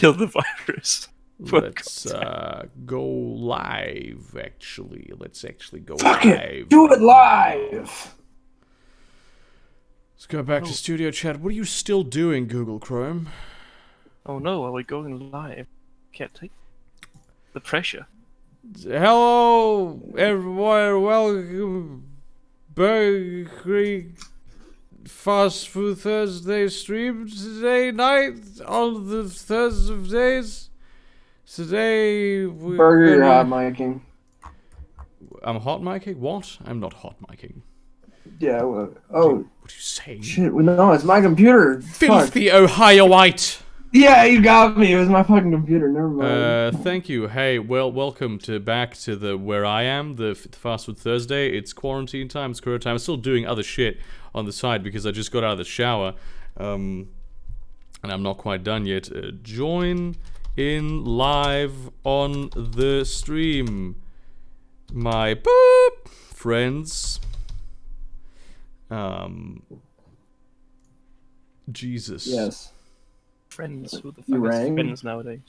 kill the virus. Let's go live, actually. Let's actually go Fuck live. it! Do it live! Let's go back to studio chat. What are you still doing, Google Chrome? Oh no, are we going live? Can't take the pressure. Hello, everyone. Welcome. Burger Fast Food Thursday stream today night on the Thursday of days. Today we Burger, you're hot micing. I'm hot micing? What? I'm not hot micing. Yeah, well, oh. What are you saying? Shit, no, it's my computer. Filthy Ohioite! Yeah, you got me. It was my fucking computer. Never mind. Thank you. Hey, well, welcome back to the where I am, the Fast Food Thursday. It's quarantine time, it's Corona time. I'm still doing other shit on the side because I just got out of the shower, and I'm not quite done yet. Join in live on the stream, my boop friends. Jesus. Yes. Friends, who the You fuck is rang? friends nowadays?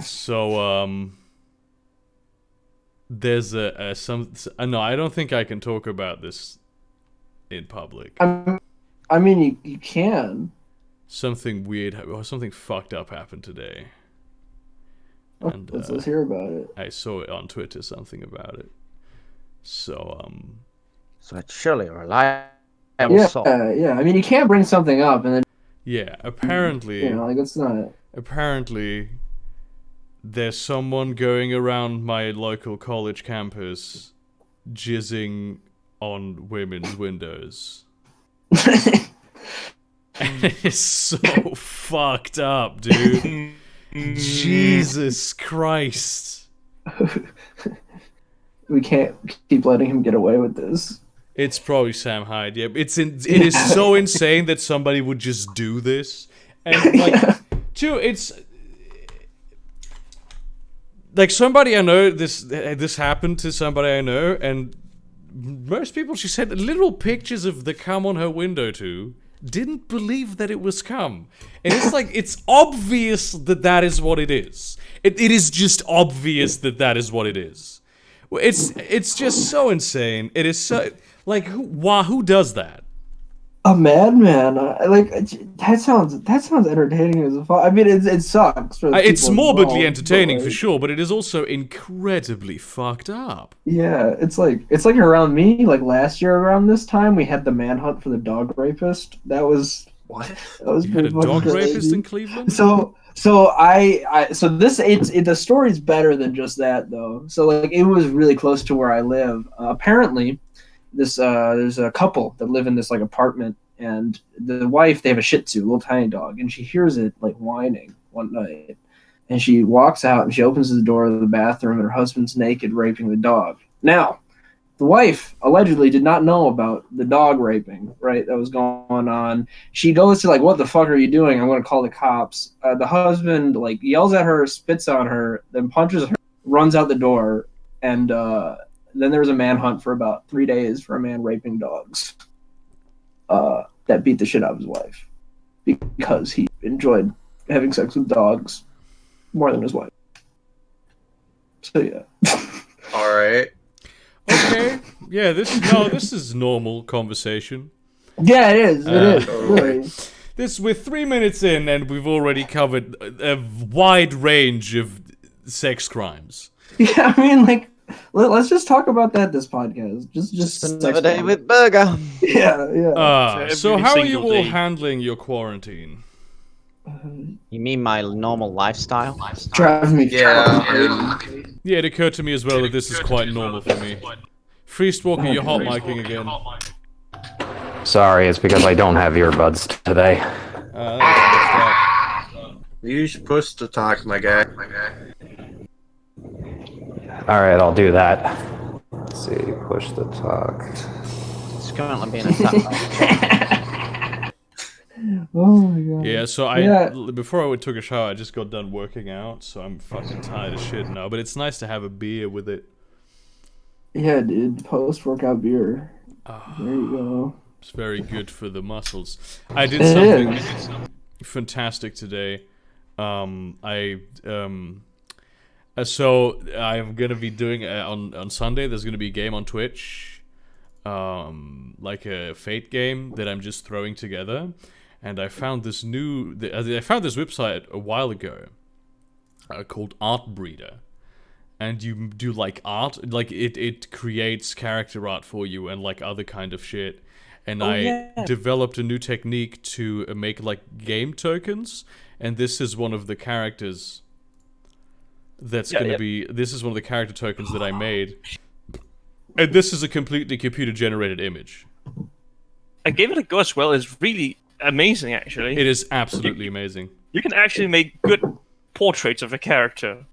So, there's no, I don't think I can talk about this in public. I mean, you can. Something weird, or something fucked up happened today. Oh, And, let's hear about it. I saw it on Twitter, something about it. So, So it's surely a reliable Yeah, source. yeah. I mean, you can't bring something up and then, yeah, apparently... you know, like, it's not... Apparently, there's someone going around my local college campus jizzing on women's windows. And it's so fucked up, dude. Jesus Christ. We can't keep letting him get away with this. It's probably Sam Hyde, yeah. It is so insane that somebody would just do this. And, like, too, it's... Like, somebody I know, this happened to somebody I know, and most people she sent literal pictures of the cum on her window to didn't believe that it was cum. And it's like, it's obvious that that is what it is. It is just obvious that that is what it is. It's just so insane. It is so... Like, who does that? A madman. Like, that sounds entertaining as fuck. I mean, it sucks. For the It's people morbidly involved, entertaining but, for like, sure, but it is also incredibly fucked up. Yeah, it's like around me, like last year around this time, we had the manhunt for the dog rapist. That was What? that was You had a pretty fucking dog rapist crazy. in Cleveland? So the story's better than just that though. So like it was really close to where I live. Apparently, there's a couple that live in this like apartment, and the wife, they have a Shih Tzu, a little tiny dog, and she hears it like whining one night, and she walks out and she opens the door of the bathroom, and her husband's naked raping the dog. Now, the wife allegedly did not know about the dog raping, right? That was going on. She goes to like, "What the fuck are you doing? I'm going to call the cops." The husband like yells at her, spits on her, then punches her, runs out the door, and then there was a manhunt for about 3 days for a man raping dogs. That beat the shit out of his wife because he enjoyed having sex with dogs more than his wife. So yeah. All right. Okay. Yeah, this is normal conversation. Yeah, it is. It is. Really. We're 3 minutes in and we've already covered a wide range of sex crimes. Yeah, I mean, like, let's just talk about that this podcast. Just Another day with Burger. Yeah, yeah. So Every how are you single all day. handling your quarantine? You mean my normal lifestyle? Drives me Yeah. Yeah, it occurred to me as well that this is quite normal for me. Freestwalker, you're hot micing again. Sorry, it's because I don't have earbuds today. You're supposed to talk, my guy. Alright, I'll do that. Let's see, push the talk. It's currently being attacked. Oh my god. Yeah, so before I took a shower, I just got done working out, so I'm fucking tired of shit now. But it's nice to have a beer with it. Yeah, dude. Post-workout beer. There you go. It's very good for the muscles. I did It something. is. fantastic today. So I'm gonna be doing on Sunday. There's gonna be a game on Twitch, like a Fate game that I'm just throwing together. And I found this website a while ago called ArtBreeder, and you do like art, like it creates character art for you and like other kind of shit. And I developed a new technique to make like game tokens, and this is one of the characters. That's gonna be. This is one of the character tokens that I made, and this is a completely computer-generated image. I gave it a go as well. It's really amazing, actually. It is absolutely amazing. You can actually make good portraits of a character.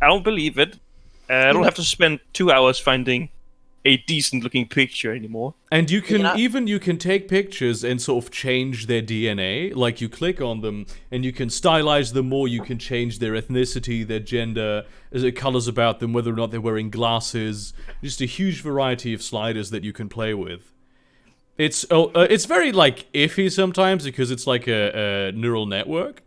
I don't believe it. I don't have to spend 2 hours finding a decent-looking picture anymore. And you can you can take pictures and sort of change their DNA. Like you click on them and you can stylize them more. You can change their ethnicity, their gender, the colors about them, whether or not they're wearing glasses. Just a huge variety of sliders that you can play with. It's very like iffy sometimes because it's like a neural network,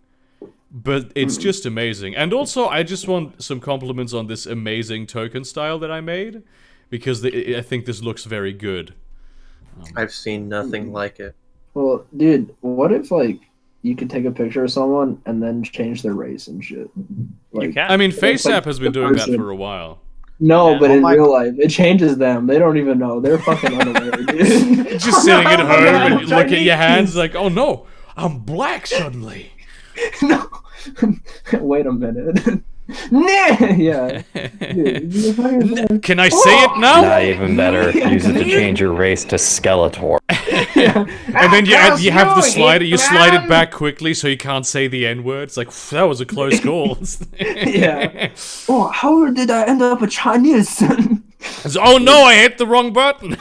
but it's just amazing. And also, I just want some compliments on this amazing token style that I made. Because I think this looks very good. I've seen nothing like it. Well, dude, what if like you could take a picture of someone and then change their race and shit? Like, You can. I mean, FaceApp has been doing that person. for a while. No, Yeah. but in real life, it changes them. They don't even know. They're fucking unaware, dude. Just sitting at home and you look at your hands like, oh no, I'm black suddenly. No. Wait a minute. Yeah. Dude, Can I say it now? Not even better. Use it to change your race to Skeletor. And then you have the slider, you slide it back quickly so you can't say the N-word. It's like, that was a close call. Yeah. Oh, how did I end up a Chinese? Oh no, I hit the wrong button.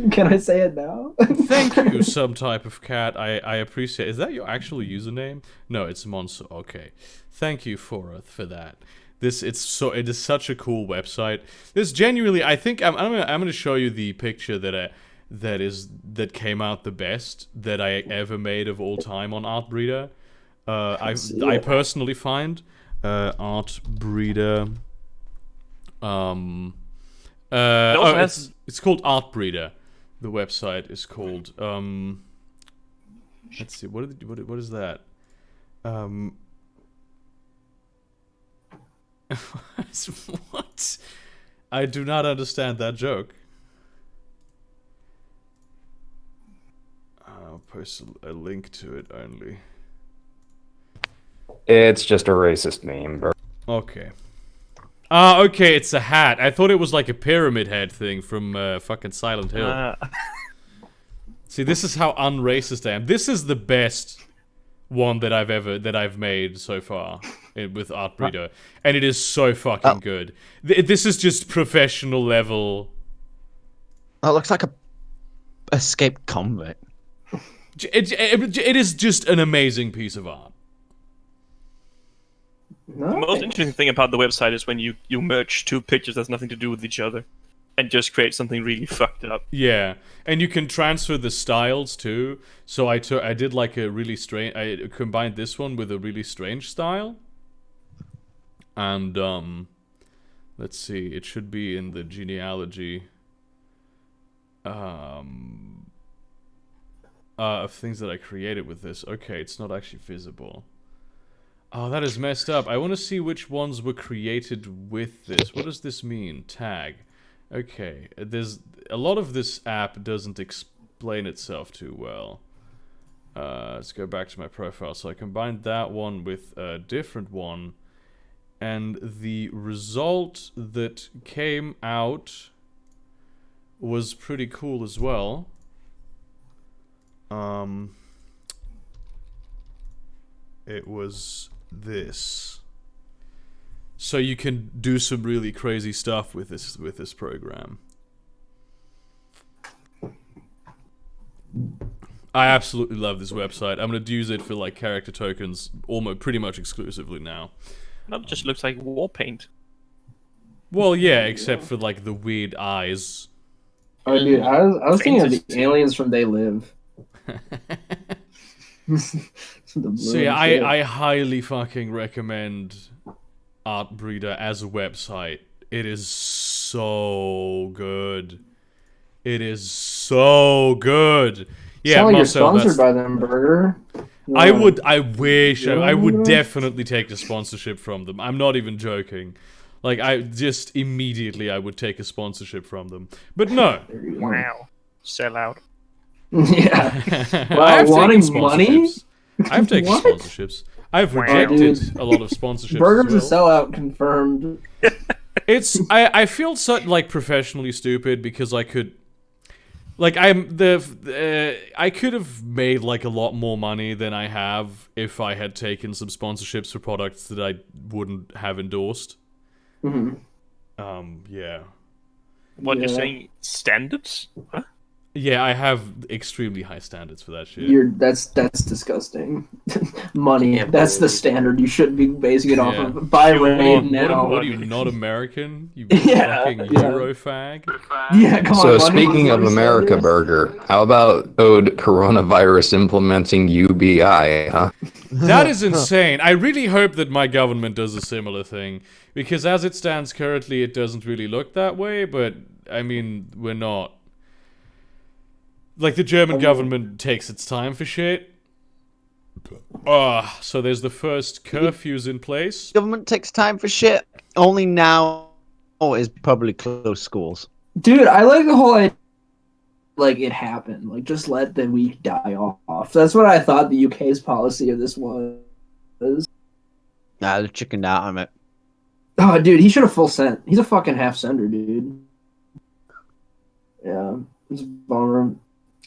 Can I say it now? Thank you, some type of cat. I appreciate. Is that your actual username? No, it's Monso. Okay, thank you for that. It is such a cool website. This genuinely, I think I'm gonna show you the picture that came out the best that I ever made of all time on ArtBreeder. I personally find ArtBreeder. It's called ArtBreeder. The website is called. Let's see. What is that? What? I do not understand that joke. I'll post a link to it only. It's just a racist meme, bro. Okay. Okay, it's a hat. I thought it was like a pyramid head thing from fucking Silent Hill. See, this is how unracist I am. This is the best one that I've made so far with ArtBreeder, and it is so fucking good. This is just professional level. Oh, it looks like a escaped convict. It is just an amazing piece of art. No. The most interesting thing about the website is when you merge two pictures that has nothing to do with each other and just create something really fucked up. Yeah, and you can transfer the styles too. So I did like a really strange. I combined this one with a really strange style. And let's see, it should be in the genealogy of things that I created with this. Okay, it's not actually visible. Oh, that is messed up. I want to see which ones were created with this. What does this mean? Tag. Okay, there's a lot of this app doesn't explain itself too well. Let's go back to my profile. So I combined that one with a different one, and the result that came out was pretty cool as well. It was this. So you can do some really crazy stuff with this program. I absolutely love this website. I'm gonna use it for like character tokens almost pretty much exclusively now. That just looks like war paint. Well, yeah, except for like the weird eyes. Oh, dude, I was thinking of the aliens from They Live. So yeah, I highly fucking recommend ArtBreeder as a website. It is so good. It is so good. Yeah, Sound like you're Marcel, sponsored by them, Burger. I would definitely take a sponsorship from them. I'm not even joking. Like, I just immediately I would take a sponsorship from them. But no. Wow. Sell out. Yeah. I have wanting taken money? sponsorships. I've taken What? sponsorships. I've rejected a lot of sponsorships. Burger's as well. a sellout confirmed. It's I feel so like professionally stupid because I could, like I could have made like a lot more money than I have if I had taken some sponsorships for products that I wouldn't have endorsed. Yeah. What you're Yeah. saying? Standards? Huh? Yeah, I have extremely high standards for that shit. That's disgusting. Money. Can't That's the believe- standard. You shouldn't be basing it off Yeah. of. Buy raid now. What are you, not American? You Yeah, fucking yeah. Euro fag? Yeah, come on. So money speaking is of what America standard. Burger, how about code coronavirus implementing UBI, huh? That is insane. I really hope that my government does a similar thing. Because as it stands currently, it doesn't really look that way. But, I mean, we're not. Like, the German government takes its time for shit. So there's the first curfews in place. Government takes time for shit. Only now is probably close schools. Dude, I like the whole idea. Like, it happened. Like, just let the weak die off. That's what I thought the UK's policy of this was. Nah, they're chickened out on it. Oh, dude, he should have full sent. He's a fucking half sender, dude. Yeah, it's a bummer.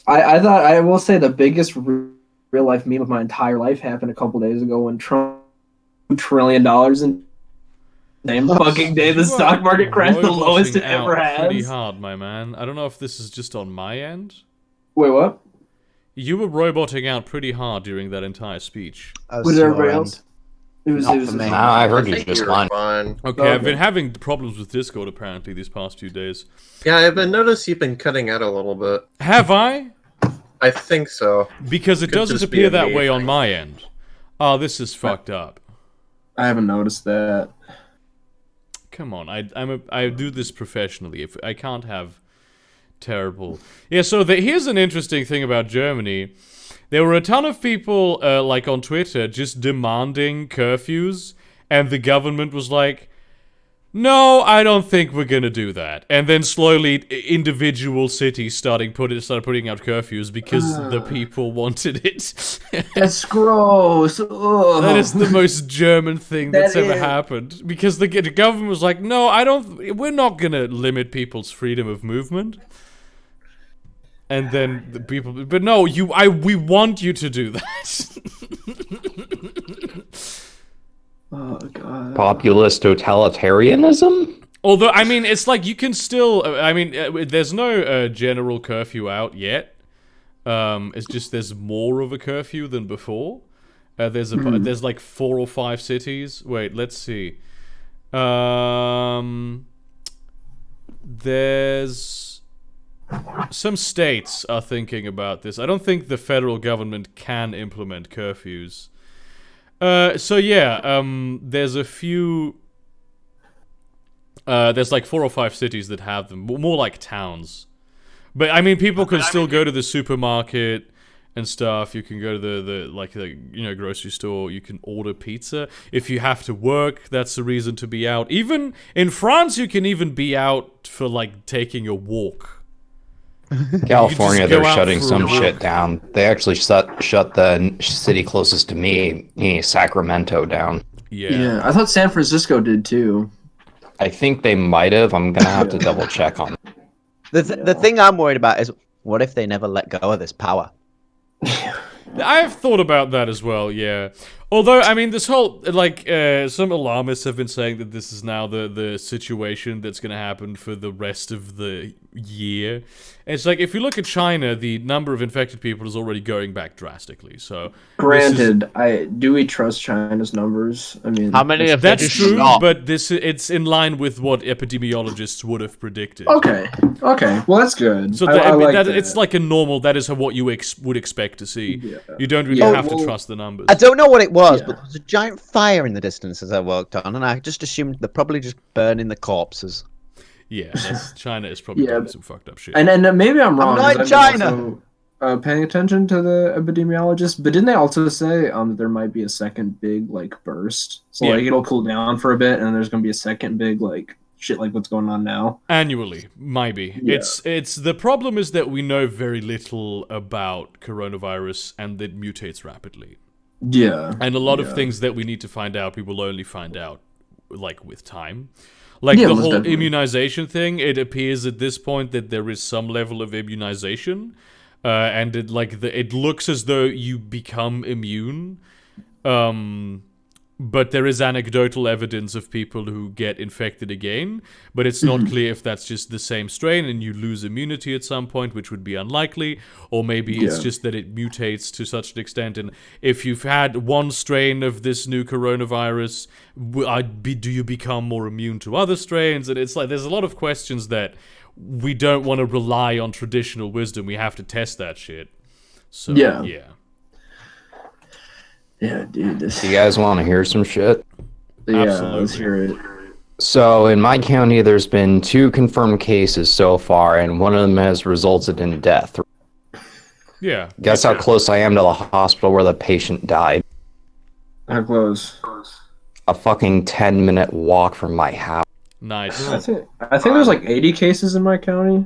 I thought, I will say, the biggest real life meme of my entire life happened a couple days ago when Trump $2 trillion in same fucking day the stock market crashed the lowest it Roboting out ever Pretty has. hard, my man. I don't know if this is just on my end. Wait, what? You were roboting out pretty hard during that entire speech. Was everybody else? It was. Not It was for me. No, I I heard you think just you're fine. fine. Okay, Okay. I've been having problems with Discord apparently these past few days. Yeah, I've been noticed you've been cutting out a little bit. Have I? I think so. Because it Could doesn't just be appear a that me way on thing. my end. Oh, this is fucked up. I haven't noticed that. Come on, I do this professionally. If I can't have terrible. Yeah, so here's an interesting thing about Germany. There were a ton of people, like on Twitter, just demanding curfews, and the government was like, "No, I don't think we're gonna do that." And then slowly, individual cities started putting out curfews because the people wanted it. That's gross. Ugh. That is the most German thing that's That ever is. happened. Because the government was like, "No, we're not gonna limit people's freedom of movement." And then the people, but no, we want you to do that. Oh god. Populist totalitarianism? Although, I mean, it's like you can still, there's no general curfew out yet. It's just there's more of a curfew than before. There's like 4 or 5 cities. Wait, let's see. There's some states are thinking about this. I don't think the federal government can implement curfews. So yeah, there's a few. There's like 4 or 5 cities that have them, more like towns. But I mean, people can still go to the supermarket and stuff. You can go to the grocery store. You can order pizza. If you have to work, that's a reason to be out. Even in France, you can even be out for like taking a walk. California, You just go they're out shutting for a some walk. shit down. They actually shut the city closest to me, Sacramento, down. Yeah, I thought San Francisco did too. I think they might have. I'm gonna have to double check on. The thing I'm worried about is, what if they never let go of this power? I've thought about that as well, yeah. Although, I mean, this whole, some alarmists have been saying that this is now the situation that's going to happen for the rest of the year. It's like, if you look at China, the number of infected people is already going back drastically. So, Granted, do we trust China's numbers? I mean, How many of that's them true, stop? but it's in line with what epidemiologists would have predicted. Okay, well that's good. So I like that. it's like a normal. That is what you would expect to see. Yeah. You don't really Yeah, have to well, trust the numbers. I don't know what it was, Yeah. but there was a giant fire in the distance as I walked on, and I just assumed they're probably just burning the corpses. Yeah, China is probably Yeah, doing some fucked up shit. And maybe I'm wrong. not in 'cause I've been China. also, paying attention to the epidemiologists, but didn't they also say that there might be a second big like burst? So Yeah. like it'll cool down for a bit, and there's gonna be a second big like shit like what's going on now. Annually, maybe. Yeah. It's the problem is that we know very little about coronavirus, and it mutates rapidly. Yeah, And a lot of Yeah. things that we need to find out, we will only find out like with time. Like Yeah, the most whole definitely. immunization thing, it appears at this point that there is some level of immunization, and it looks as though you become immune. But there is anecdotal evidence of people who get infected again, but it's not clear if that's just the same strain and you lose immunity at some point, which would be unlikely, or maybe it's Yeah. just that it mutates to such an extent. And if you've had one strain of this new coronavirus, do you become more immune to other strains? And it's like there's a lot of questions that we don't want to rely on traditional wisdom. We have to test that shit. So, Yeah. yeah. Yeah, dude. This, You guys want to hear some shit? yeah, let's Absolutely. hear it. So in my county, there's been 2 confirmed cases so far, and one of them has resulted in death. Yeah. Guess how close I am to the hospital where the patient died? How close? A fucking 10-minute walk from my house. Nice. I think there's like 80 cases in my county.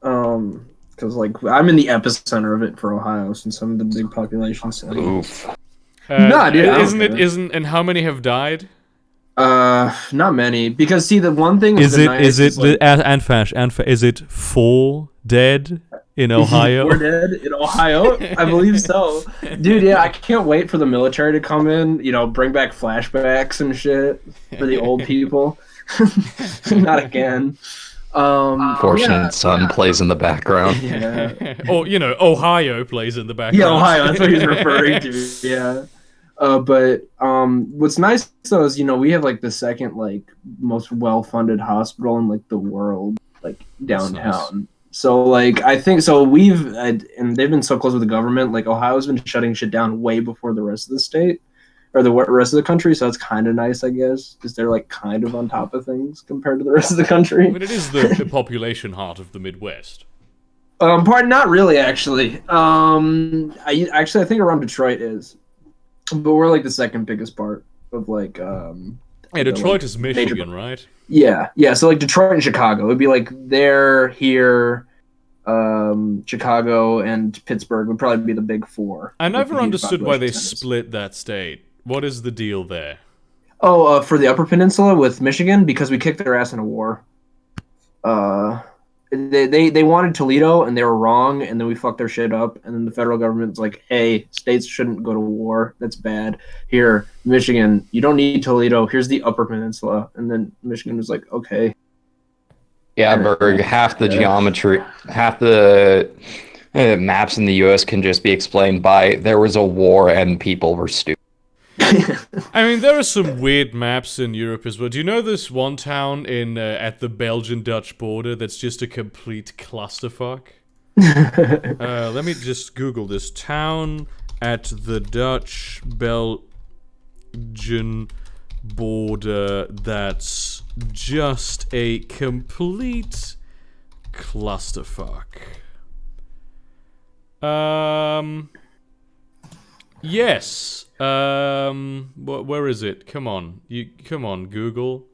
Because like I'm in the epicenter of it for Ohio, since I'm the big population city. Oof. Nah, dude, I don't Isn't it? care. And how many have died? Not many, because see, the one thing is is it 4 dead in Ohio? We're dead in Ohio. I believe so, dude. Yeah, I can't wait for the military to come in. You know, bring back flashbacks and shit for the old people. Not again. Fortunate son plays in the background. Yeah. Or Ohio plays in the background. Yeah, Ohio. That's what he's referring to. Yeah. But what's nice though is we have like the second like most well-funded hospital in like the world, like downtown. So like I think so and they've been so close with the government. Like Ohio's been shutting shit down way before the rest of the state or the rest of the country. So it's kind of nice, I guess, because they're like kind of on top of things compared to the rest of the country. I mean, it is the population heart of the Midwest. Not really actually. I think around Detroit is. But we're like the second biggest part of like Yeah, Detroit is Michigan, right? Yeah. So like Detroit and Chicago. It'd be like there, here, Chicago and Pittsburgh would probably be the big 4. I never With the understood why they population centers. split that state. What is the deal there? Oh, for the Upper Peninsula with Michigan, because we kicked their ass in a war. They wanted Toledo and they were wrong, and then we fucked their shit up, and then the federal government's like, hey, states shouldn't go to war. That's bad. Here, Michigan, you don't need Toledo. Here's the Upper Peninsula. And then Michigan was like, okay. Yeah, Berg, half the geometry, half the maps in the U.S. can just be explained by there was a war and people were stupid. I mean, there are some weird maps in Europe as well. Do you know this one town in at the Belgian-Dutch border that's just a complete clusterfuck? Let me just Google this. Town at the Dutch-Belgian border that's just a complete clusterfuck. Yes. Where is it? Come on, Google.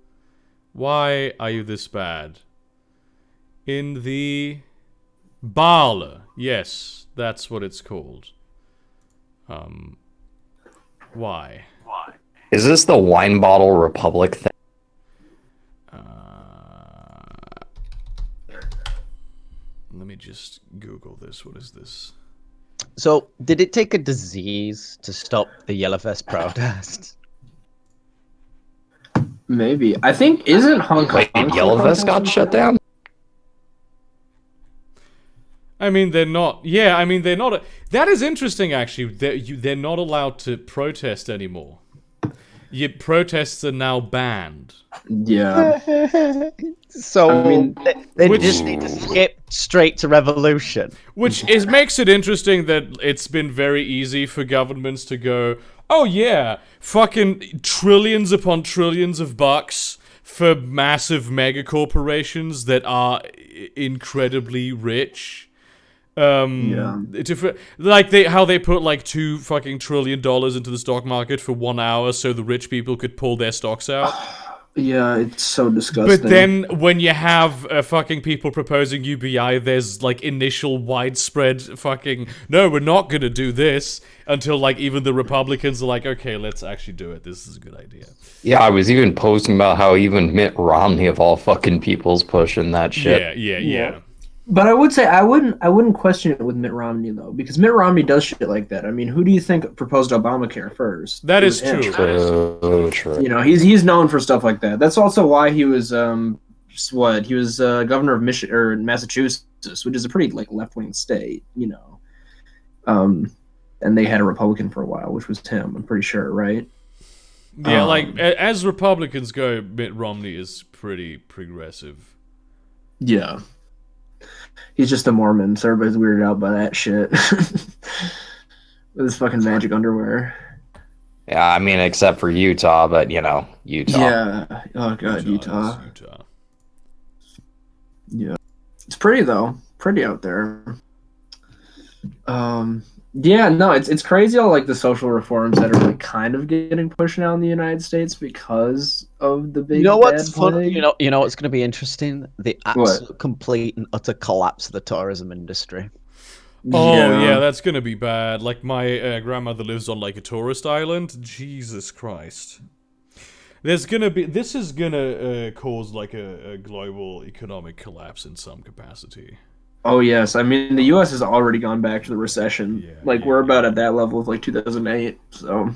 Why are you this bad? In the Baarle. Yes, that's what it's called. Why? Is this the wine bottle republic thing? Let me just Google this. What is this? So, did it take a disease to stop the Yellowfest protests? Maybe. I think, isn't Hong Kong... Wait, Yellowfest got shut down? I mean, they're not. Yeah, I mean, they're not. That is interesting, actually. They're not allowed to protest anymore. Protests are now banned. Yeah. So I mean, they which- just need to skip straight to revolution. Which makes it interesting that it's been very easy for governments to go, oh yeah, fucking trillions upon trillions of bucks for massive mega corporations that are incredibly rich. Like how they put like $2 fucking trillion into the stock market for 1 hour so the rich people could pull their stocks out. Yeah, it's so disgusting. But then when you have fucking people proposing UBI, there's like initial widespread fucking, no, we're not gonna do this, until like even the Republicans are like, okay, let's actually do it. This is a good idea. Yeah, I was even posting about how even Mitt Romney of all fucking people's pushing that shit. Yeah. But I would say I wouldn't question it with Mitt Romney though, because Mitt Romney does shit like that. I mean, who do you think proposed Obamacare first? That It is was him. true. True. You know, he's known for stuff like that. That's also why he was governor of Michigan or Massachusetts, which is a pretty like left wing state. You know, and they had a Republican for a while, which was him. I'm pretty sure, right? Yeah, like as Republicans go, Mitt Romney is pretty progressive. Yeah. He's just a Mormon, so everybody's weirded out by that shit. With his fucking magic underwear. Yeah, I mean, except for Utah, but you know, Utah. Yeah. Oh god, Utah. Utah. Yeah. It's pretty though. Pretty out there. Yeah, no, it's crazy all like the social reforms that are like kind of getting pushed now in the United States because of the big. You know what's bad fun? plague. You know what's going to be interesting? The absolute complete and utter collapse of the tourism industry. Oh yeah, that's gonna be bad. Like my grandmother lives on like a tourist island. Jesus Christ. This is gonna cause like a global economic collapse in some capacity. Oh yes, I mean the U.S. has already gone back to the recession. We're about at that level of like 2008. So.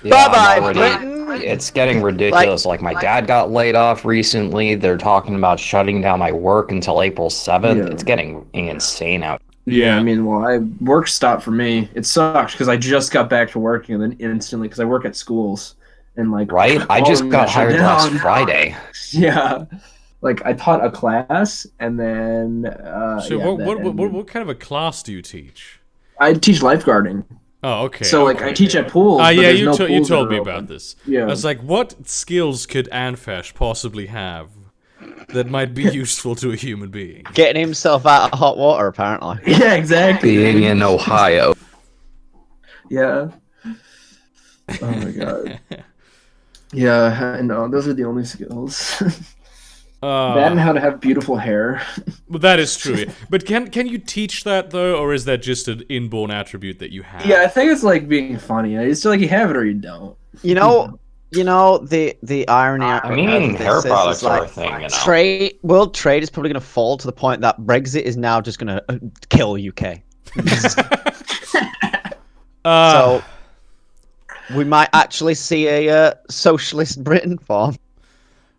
Yeah, Bye-bye, I'm already- Britain. It's getting ridiculous. Like my dad got laid off recently. They're talking about shutting down my work until April 7th. Yeah. It's getting insane out. Yeah, I mean, work stopped for me. It sucked because I just got back to working and then instantly because I work at schools and like Right? I just all got shut hired last down. Friday. Yeah, like I taught a class and then. So what kind of a class do you teach? I teach lifeguarding. Oh, okay. So like I teach at pools. but yeah, there's you no you pools that told are me open. about this. Yeah. I was like, what skills could Anfesh possibly have that might be useful to a human being? Getting himself out of hot water, apparently. Yeah, exactly. Being in Ohio. Yeah. Oh my god. Yeah, I know. Those are the only skills. That and how to have beautiful hair. But that is true. Yeah. But can you teach that though, or is that just an inborn attribute that you have? Yeah, I think it's like being funny. It's like you have it or you don't. You know, the irony. I mean, of hair this is, products are a like, thing, you know. World trade is probably going to fall to the point that Brexit is now just going to kill UK. So we might actually see a socialist Britain form.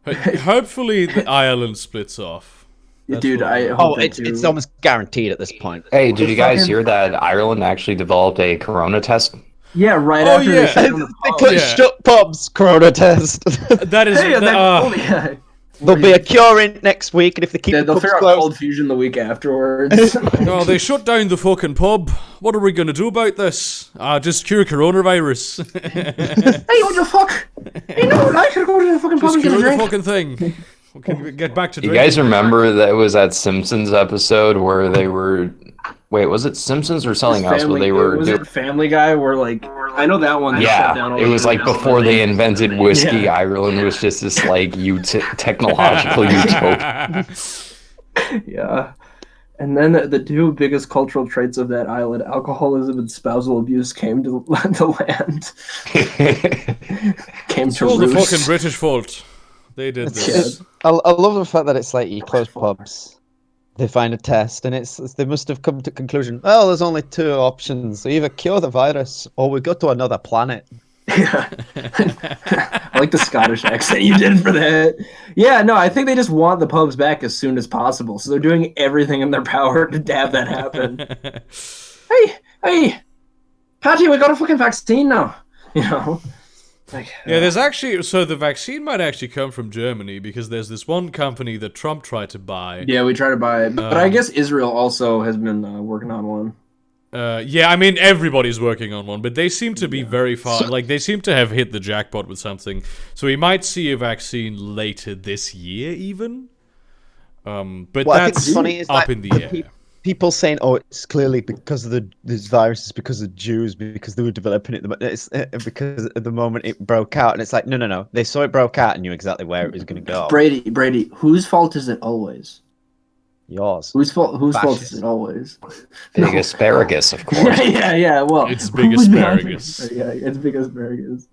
Hopefully, the Ireland splits off. That's Dude, what I I'm- hope It's almost guaranteed at this point. Hey, did you guys fucking- hear that Ireland actually developed a corona test? Yeah, right Oh, after yeah. they shut down the They pub. could yeah. shut pubs, Corona test. That is. Hey, that, There'll be a cure in next week, and if they keep the they'll pubs figure out closed, cold fusion the week afterwards. Oh, they shut down the fucking pub. What are we gonna do about this? Just cure coronavirus. Hey, what the fuck? Hey, no, I should go to the fucking pub Just and get a cure the drink. fucking thing. We can get back to You drinking. guys remember that was that Simpsons episode where they were... Wait, was it Simpsons or something else where they were... Was it Family Guy? Where like I know that one. They shut down Yeah, all it the was like food before they outlets. invented whiskey, Yeah. Ireland was just this like technological utopia. Yeah. And then the two biggest cultural traits of that island, alcoholism and spousal abuse, came to the land. Came It's to all the roost. fucking British fault. They did this. I love the fact that it's like you close pubs, they find a test, and they must have come to conclusion. Oh, there's only two options: either cure the virus or we go to another planet. Yeah. like the Scottish accent you did for that. Yeah, no, I think they just want the pubs back as soon as possible, so they're doing everything in their power to have that happen. Hey, Patty, we got a fucking vaccine now. You know? Like, Yeah, there's actually... So the vaccine might actually come from Germany, because there's this one company that Trump tried to buy. yeah, we try to buy it. But I guess Israel also has been working on one. Yeah, I mean, everybody's working on one, but they seem to be very far... Like, they seem to have hit the jackpot with something. So we might see a vaccine later this year, even. But What I think that's is funny is up like in the the air. people saying, "Oh, it's clearly because of this virus is because of Jews because they were developing it. It's because at the moment it broke out." And it's like, no. They saw it broke out and knew exactly where it was going to go. Brady, whose fault is it always? Yours. Whose fault is Fascist. it always? Big asparagus, of course. yeah. Well, It's big who's behind asparagus. it? Yeah, it's big asparagus.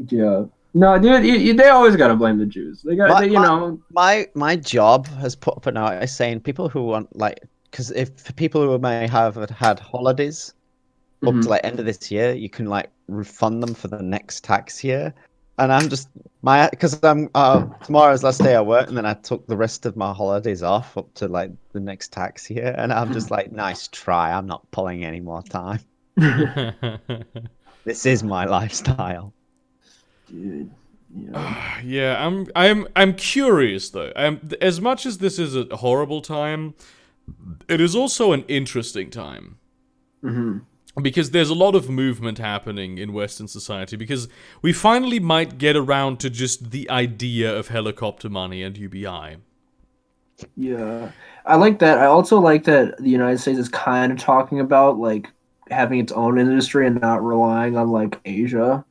Yeah. No, dude, they always gotta blame the Jews. They got, you know. My job has put up a notice saying people who want because if people who may have had holidays up to like end of this year, you can like refund them for the next tax year. And I'm just because I'm tomorrow's last day of work, and then I took the rest of my holidays off up to like the next tax year, and I'm just like, nice try. I'm not pulling any more time. This is my lifestyle. Dude, yeah. Yeah, I'm curious though. As much as this is a horrible time, it is also an interesting time. Because there's a lot of movement happening in Western society, because we finally might get around to just the idea of helicopter money and UBI. Yeah, I like that. I also like that the United States is kind of talking about like having its own industry and not relying on like Asia.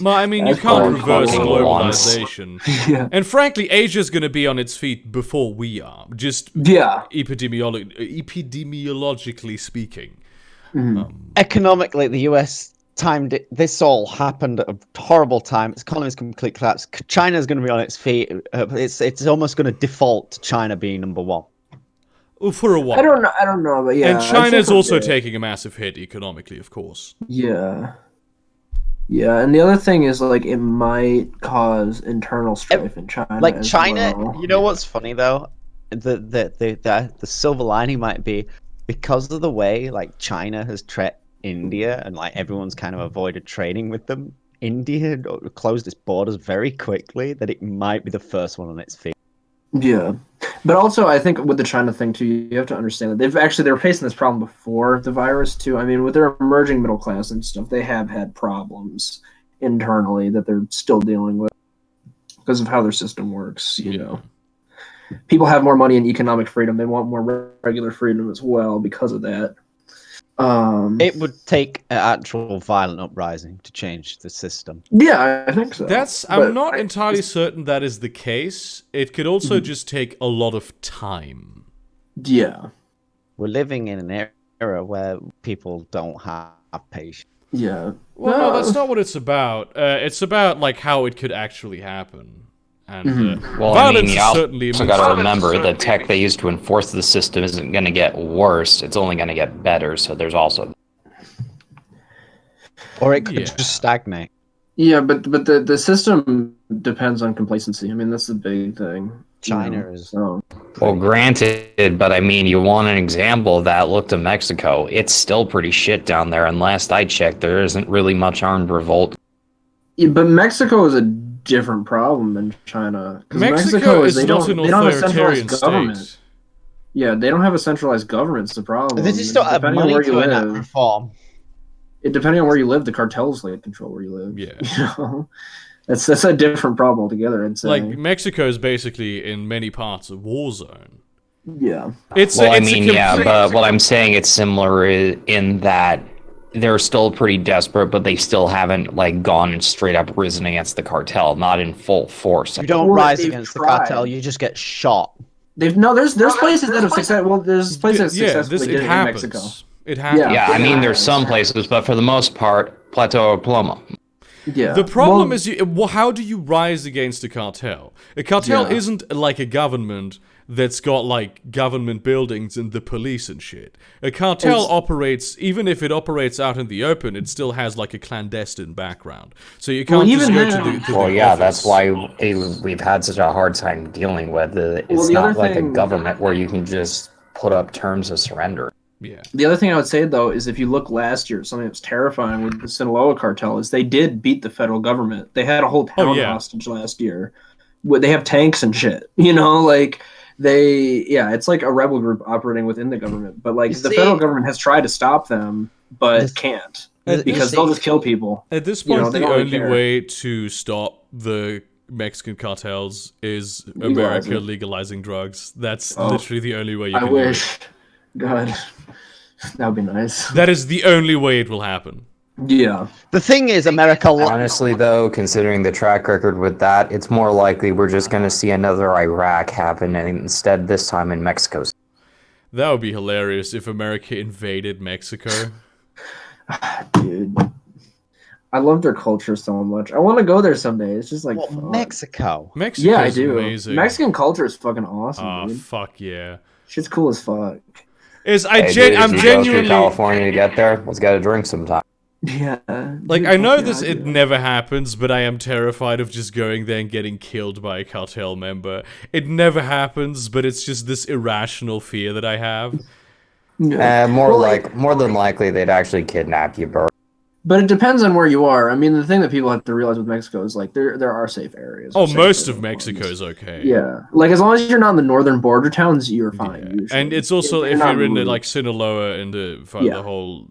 Well, I mean, you That's can't probably reverse fucking globalization. Yeah. And frankly, Asia's going to be on its feet before we are, just Yeah. epidemiologically speaking. Economically, the US timed it. This all happened at a horrible time. Its economy's complete collapse. China's going to be on its feet. It's almost going to default to China being number one. For a while. I don't know, but yeah. And I'd say China's for also bit. taking a massive hit economically, of course. Yeah. Yeah, and the other thing is like it might cause internal strife in China. Like as China, well. you know what's funny though? The silver lining might be because of the way like China has treated India and like everyone's kind of avoided trading with them. India closed its borders very quickly. That it might be the first one on its feet. Yeah, but also I think with the China thing too, you have to understand that they were facing this problem before the virus too. I mean, with their emerging middle class and stuff, they have had problems internally that they're still dealing with because of how their system works. You know, people have more money and economic freedom. They want more regular freedom as well because of that. It would take an actual violent uprising to change the system. Yeah, I think so. I'm not entirely certain that is the case. It could also just take a lot of time. Yeah. We're living in an era where people don't have patience. Yeah. Well, no, that's not what it's about. It's about like how it could actually happen. And Well, I mean, violence you is certainly also got to remember the tech they use to enforce the system isn't going to get worse. It's only going to get better. So there's also... Or it could just stagnate. Yeah, but the system depends on complacency. I mean, that's the big thing. China is... So. Well, granted, but I mean, you want an example of that, look to Mexico. It's still pretty shit down there, and last I checked, there isn't really much armed revolt. Yeah, but Mexico is a different problem than China. Mexico is not an authoritarian government. state. Yeah, they don't have a centralized government. It's the problem. They just don't have money to enact reform. Depending on where you live, the cartels like control where you live. Yeah. You know? That's a different problem altogether. It's like Mexico is basically in many parts a war zone. Yeah. But what I'm saying, it's similar in that they're still pretty desperate, but they still haven't like gone and straight up risen against the cartel, not in full force. You don't rise against the cartel; you just get shot. There's places that have success. Well, there's places that successfully did it in Mexico. It happens. Yeah, I mean, there's some places, but for the most part, Plateau Paloma. Yeah. The problem is, how do you rise against a cartel? A cartel isn't like a government that's got like government buildings and the police and shit. A cartel operates, even if it operates out in the open, it still has like a clandestine background. So you can't just go to the Well, yeah, office. that's why we've had such a hard time dealing with it. It's the not other like thing- a government where you can just put up terms of surrender. Yeah. The other thing I would say, though, is if you look last year, something that was terrifying with the Sinaloa cartel is they did beat the federal government. They had a whole town hostage last year. They have tanks and shit. You know, like it's like a rebel group operating within the government. But like federal government has tried to stop them, but can't because they'll just kill people. At this point, they the don't really only care. way to stop the Mexican cartels is America legalizing drugs. That's literally the only way you can do it. God, that would be nice. That is the only way it will happen. Yeah. The thing is, America. Honestly, though, considering the track record with that, it's more likely we're just going to see another Iraq happen, and instead this time in Mexico. That would be hilarious if America invaded Mexico. Dude, I love their culture so much. I want to go there someday. It's just like fun. Mexico. Mexico's Yeah, I do. amazing. Mexican culture is fucking awesome, Oh, dude. fuck yeah. Shit's cool as fuck. Hey, dude, I'm if you go through genuinely California to get there, let's get a drink sometime. Yeah. like Dude, I know fuck this yeah, it dude. never happens, but I am terrified of just going there and getting killed by a cartel member. It never happens, but it's just this irrational fear that I have. Yeah. More than likely, they'd actually kidnap you, bro. But it depends on where you are. I mean, the thing that people have to realize with Mexico is like there are safe areas. Oh, Safe most of ones. Mexico is okay. Yeah, like as long as you're not in the northern border towns, you're fine. Yeah. Usually. And it's also if not you're in moving. like Sinaloa and the whole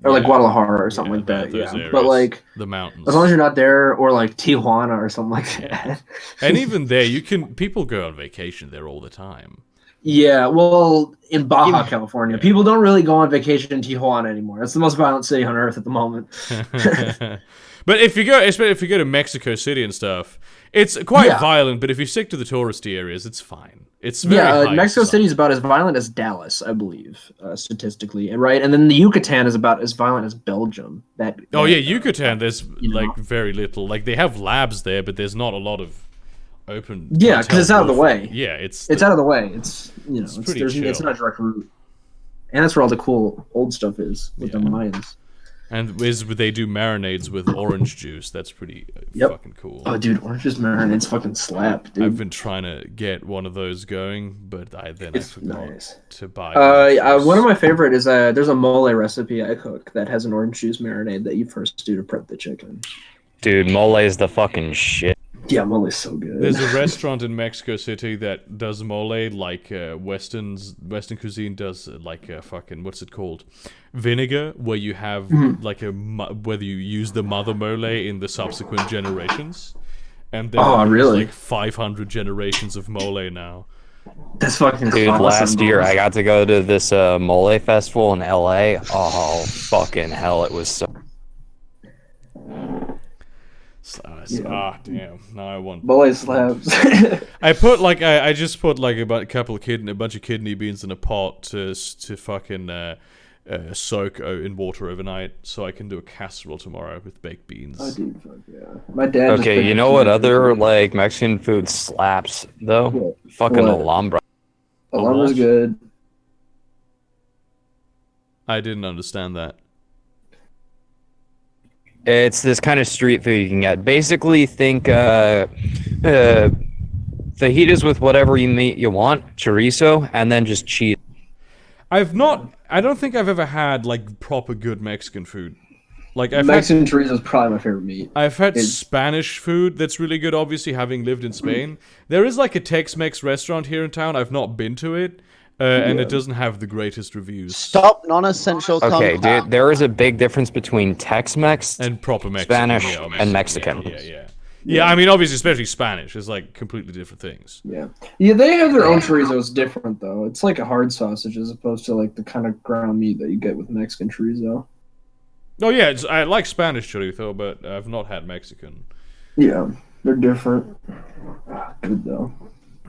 or like Guadalajara or something like that. those Yeah, areas, but like the mountains. as long as you're not there or like Tijuana or something like that. And even there, people go on vacation there all the time. Yeah, well, in Baja California, people don't really go on vacation in Tijuana anymore. It's the most violent city on earth at the moment. But if you go to Mexico City and stuff, it's quite violent. But if you stick to the touristy areas, it's fine. It's very high Mexico society. City is about as violent as Dallas, I believe, statistically, right? And then the Yucatan is about as violent as Belgium. Yucatan. There's like very little. Like they have labs there, but there's not a lot of open. Yeah, because it's out of the way. Yeah, it's out of the way. It's pretty it's chill. not a direct route, and that's where all the cool old stuff is with the mines. And they do marinades with orange juice. That's pretty fucking cool. Oh, dude, orange juice marinades fucking slap, dude. I've been trying to get one of those going, but I forgot nice. to buy. One of my favorite is there's a mole recipe I cook that has an orange juice marinade that you first do to prep the chicken. Dude, mole is the fucking shit. Yeah, mole is so good. There's a restaurant in Mexico City that does mole like Western cuisine does like fucking what's it called, vinegar, where you have like whether you use the mother mole in the subsequent generations, and then really? like 500 generations of mole now. That's fucking Dude, awesome, last year bro. I got to go to this mole festival in LA. Oh, fucking hell, it was so... Damn! Now I want mole slaps. I put like I just put like a bunch of kidney beans in a pot to fucking soak in water overnight, so I can do a casserole tomorrow with baked beans. Oh, dude, fuck yeah. My dad. Okay, you know what other like Mexican food slaps though? What? Fucking What? Alhambra. Alhambra's good. I didn't understand that. It's this kind of street food you can get. Basically, think fajitas with whatever meat you want, chorizo, and then just cheese. I don't think I've ever had like proper good Mexican food. Like Mexican chorizo is probably my favorite meat. I've had Spanish food that's really good, obviously, having lived in Spain. There is like a Tex-Mex restaurant here in town. I've not been to it, and it doesn't have the greatest reviews. Stop non-essential Okay, content. dude, there is a big difference between Tex-Mex And proper Mexican. Spanish yeah, and Mexican. Yeah, I mean, obviously, especially Spanish is like completely different things. Yeah, they have their own chorizo. It's different though. It's like a hard sausage as opposed to like the kind of ground meat that you get with Mexican chorizo. Oh yeah, I like Spanish chorizo, but I've not had Mexican. Yeah, they're different. Good though.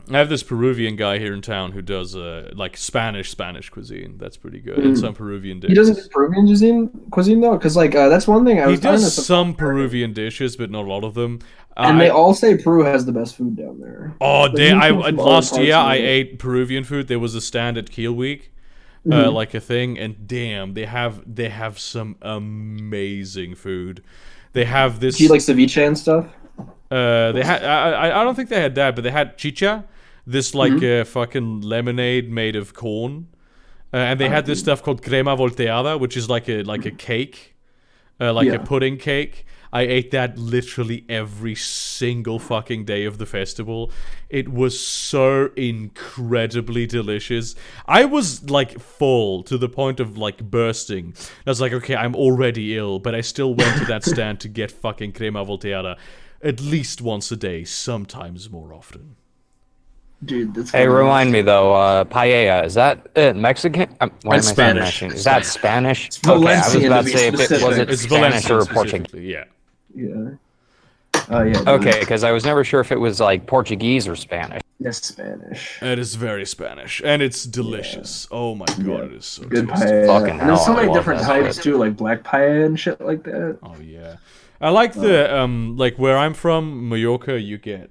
I have this Peruvian guy here in town who does like Spanish cuisine. That's pretty good. And some Peruvian dishes. He doesn't do Peruvian cuisine though, because like that's one thing I was. He does some Peruvian dishes, but not a lot of them. And they all say Peru has the best food down there. Oh, last year I ate Peruvian food. There was a stand at Kiel Week, like a thing, and damn, they have some amazing food. They have this. Do you like ceviche and stuff? They had. I don't think they had that, but they had chicha, this like fucking lemonade made of corn, and they had this stuff called crema volteada, which is like a cake, like a pudding cake. I ate that literally every single fucking day of the festival. It was so incredibly delicious. I was like full to the point of like bursting. I was like, okay, I'm already ill, but I still went to that stand to get fucking crema volteada at least once a day, sometimes more often. Dude, that's Hey, remind me though, paella, is that Mexican? Why am I saying Mexican? Is that Spanish? Okay, I was about to say if it was It's Spanish Valencian or Portuguese. specifically, Yeah. Oh yeah. Okay, because I was never sure if it was like Portuguese or Spanish. Yes, Spanish. It is very Spanish, and it's delicious. Oh my god, it is so Good tasty. paella. Fucking And there's so hell, I many love different that types shit. too, like black paella and shit like that. Oh yeah, I like the like where I'm from, Mallorca. You get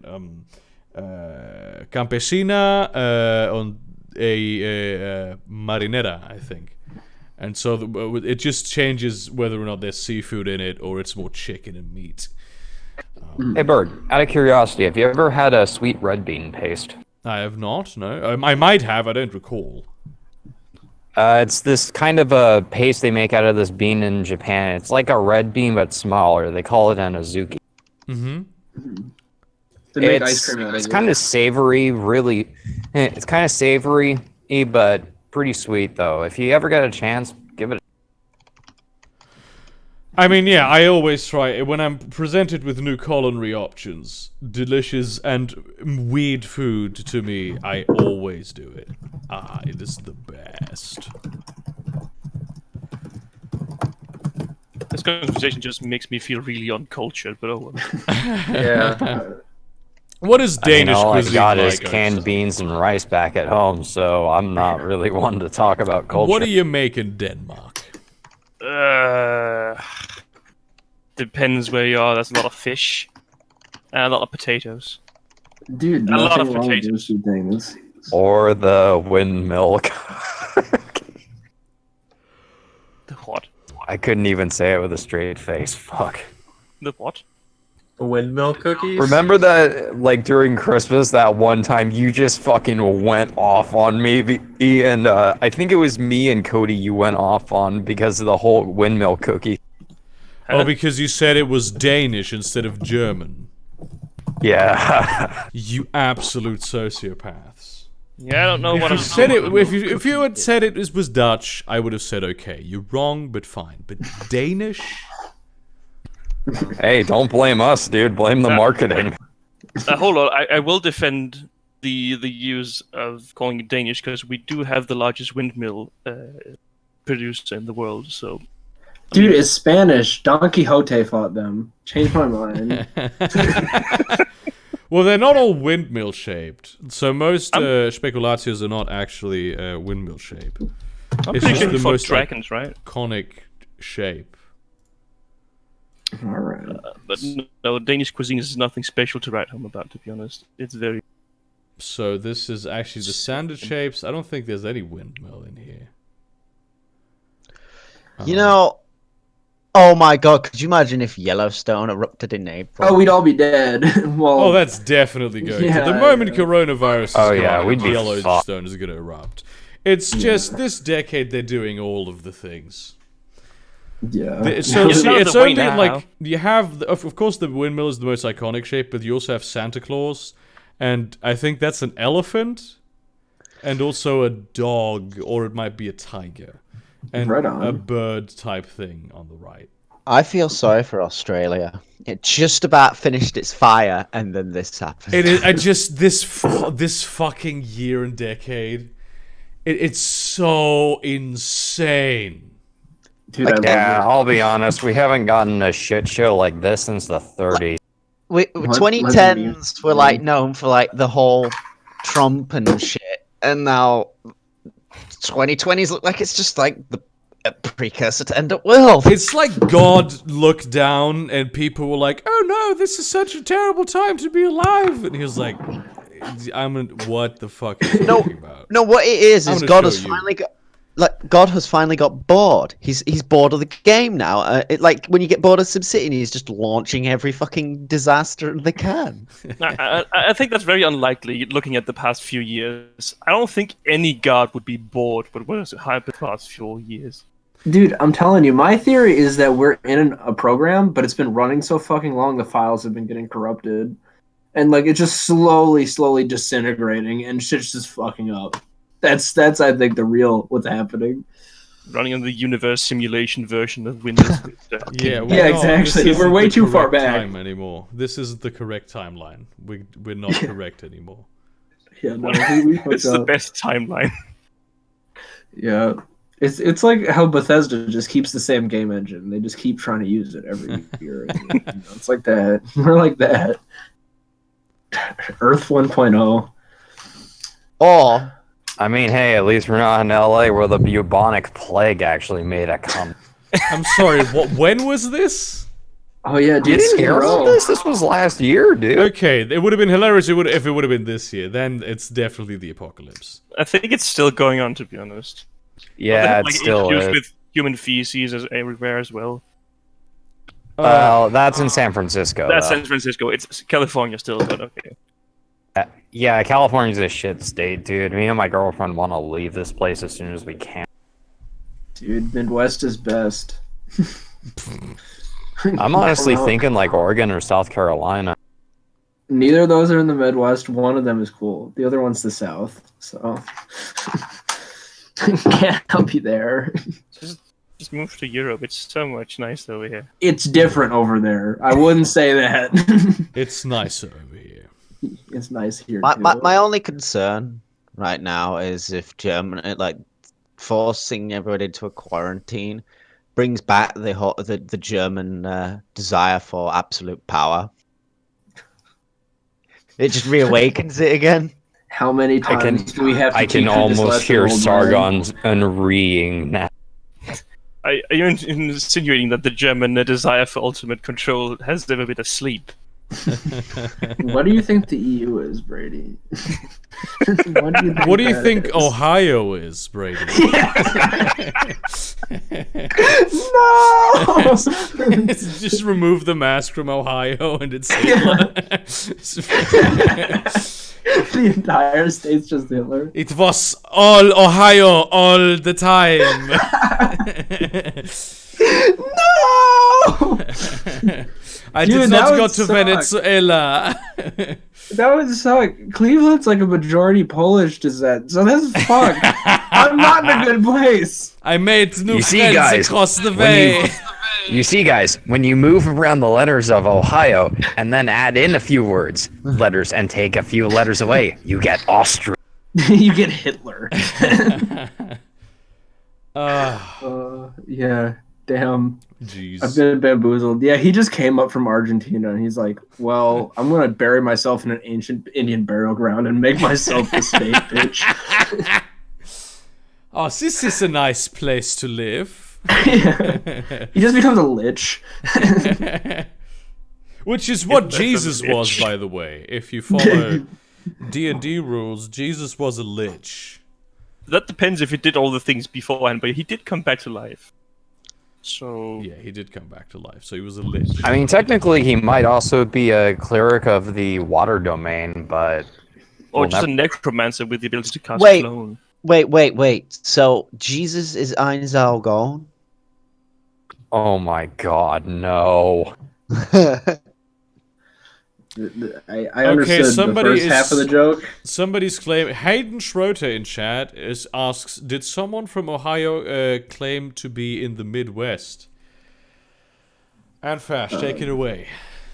campesina on a marinera, I think, and so it just changes whether or not there's seafood in it or it's more chicken and meat. Hey, Bird, out of curiosity, have you ever had a sweet red bean paste? I have not. No, I might have. I don't recall. It's this kind of a paste they make out of this bean in Japan. It's like a red bean, but smaller. They call it an azuki. Mm-hmm. They make ice cream out of It's it. kind of savory, really. It's kind of savory, but pretty sweet, though. If you ever get a chance, give it. I mean, yeah, I always try, when I'm presented with new culinary options, delicious and weird food to me, I always do it. Ah, it is the best. This conversation just makes me feel really uncultured, but oh well. Yeah. What is Danish all I cuisine got like? is canned beans and rice back at home, so I'm not really one to talk about culture. What do you make in Denmark? Depends where you are. There's a lot of fish and a lot of potatoes. Dude, A lot of nothing wrong with potatoes. those two things. Or the windmill. The what? I couldn't even say it with a straight face. Fuck. The what? Windmill cookies? Remember that, like, during Christmas, that one time you just fucking went off on me, and I think it was me and Cody you went off on because of the whole windmill cookie. Oh, because you said it was Danish instead of German. Yeah. You absolute sociopaths. Yeah, I don't know what I'm Said it, if you had said it was Dutch, I would have said okay. You're wrong, but fine. But Danish? Hey, don't blame us, dude. Blame the marketing. Hold on, I will defend the use of calling it Danish because we do have the largest windmill producer in the world. So, Dude, it's Spanish. Don Quixote fought them. Changed my mind. Well, they're not all windmill shaped. So most speculatios are not actually windmill shaped. I'm It's pretty just sure the we fought most dragons, right? iconic shape. All right. But no, Danish cuisine is nothing special to write home about. To be honest, it's very. So this is actually the standard shapes. I don't think there's any windmill in here. You know, oh my god, could you imagine if Yellowstone erupted in April? Oh, we'd all be dead. Well, Oh, that's definitely going to. Yeah, The moment yeah. coronavirus is Oh, yeah, gone, we'd be Yellowstone is going to erupt. It's just this decade they're doing all of the things. yeah. So You see, know it's the way only now. like you have, of course, the windmill is the most iconic shape, but you also have Santa Claus, and I think that's an elephant, and also a dog, or it might be a tiger, and Right on. a bird type thing on the right. I feel sorry for Australia. It just about finished its fire, and then this happened. It is. I just this fucking year and decade, it's so insane. Dude, I love Yeah, it. I'll be honest. We haven't gotten a shit show like this since the 30s. We, What? 2010s were like known for like the whole Trump and shit, and now 2020s look like it's just like the precursor to end up world. It's like God looked down and people were like, "Oh no, this is such a terrible time to be alive," and he was like, "What the fuck are you talking about?" No, what it is I'm gonna God show has you. finally got. Like, God has finally got bored. He's bored of the game now. Like when you get bored of SimCity, he's just launching every fucking disaster they can. I think that's very unlikely. Looking at the past few years, I don't think any god would be bored. But what has happened the past few years? Dude, I'm telling you, my theory is that we're in a program, but it's been running so fucking long, the files have been getting corrupted, and like it's just slowly disintegrating, and shit's just fucking up. That's I think the real what's happening. Running on the universe simulation version of Windows. Yeah, exactly. this We're isn't way the too far correct back. time anymore. This isn't the correct timeline. We're not correct anymore. Yeah, no, we fucked It's the up. best timeline. Yeah, it's like how Bethesda just keeps the same game engine. They just keep trying to use it every year. It's like that. We're like that. Earth 1.0. Or I mean, hey, at least we're not in LA where the bubonic plague actually made a come. I'm sorry. When was this? Oh yeah, dude. You didn't hear Skid about Row. this? This was last year, dude. Okay, it would have been hilarious if it would have been this year. Then it's definitely the apocalypse. I think it's still going on, to be honest. Yeah, Like, it still introduced is. with human feces everywhere as well. Well, that's in San Francisco. That's though. San Francisco. It's California still, but okay. Yeah, California's a shit state, dude. Me and my girlfriend want to leave this place as soon as we can. Dude, Midwest is best. I'm honestly Well, thinking like Oregon or South Carolina. neither of those are in the Midwest. One of them is cool. The other one's the South. So can't help you there. Just move to Europe. It's so much nicer over here. It's different over there. I wouldn't say that. It's nicer over here. It's nice here. my, too. my only concern right now is if Germany, like, forcing everybody into a quarantine brings back the German desire for absolute power. It just reawakens it again. How many times do we have to I can teach you this almost lesson, hear old man? Sargon's unreeing now. Are you insinuating that the German desire for ultimate control has never been asleep? What do you think the EU is, Brady? What do you that think is? Ohio is, Brady? No! Just remove the mask from Ohio and it's Hitler. The entire state's just Hitler. It was all Ohio all the time. No! I Dude, did that not would go to suck. Venezuela. That would suck. Cleveland's like a majority Polish descent, so that's fucked. I'm not in a good place. I made new You see, friends guys, across the when way. You see, guys, when you move around the letters of Ohio and then add in a few letters, and take a few letters away, you get Austria. You get Hitler. Yeah, damn. Jeez. I've been bamboozled. Yeah, he just came up from Argentina and he's like, well, I'm going to bury myself in an ancient Indian burial ground and make myself the state, bitch. Oh, this is a nice place to live. Yeah. He just becomes a lich. Which is what that's a Jesus was, lich. by the way. If you follow D&D rules, Jesus was a lich. That depends if he did all the things beforehand, but he did come back to life. So Yeah, he did come back to life, so he was a lich. I mean, technically, he might also be a cleric of the water domain, but or we'll just a never- necromancer with the ability to cast Wait. clone. Wait. So Jesus is Einzalgon? Oh my God, no! I understood the first half of the joke. Somebody's claim. Hayden Schroeder in chat asks, did someone from Ohio claim to be in the Midwest? And Fash, take it away.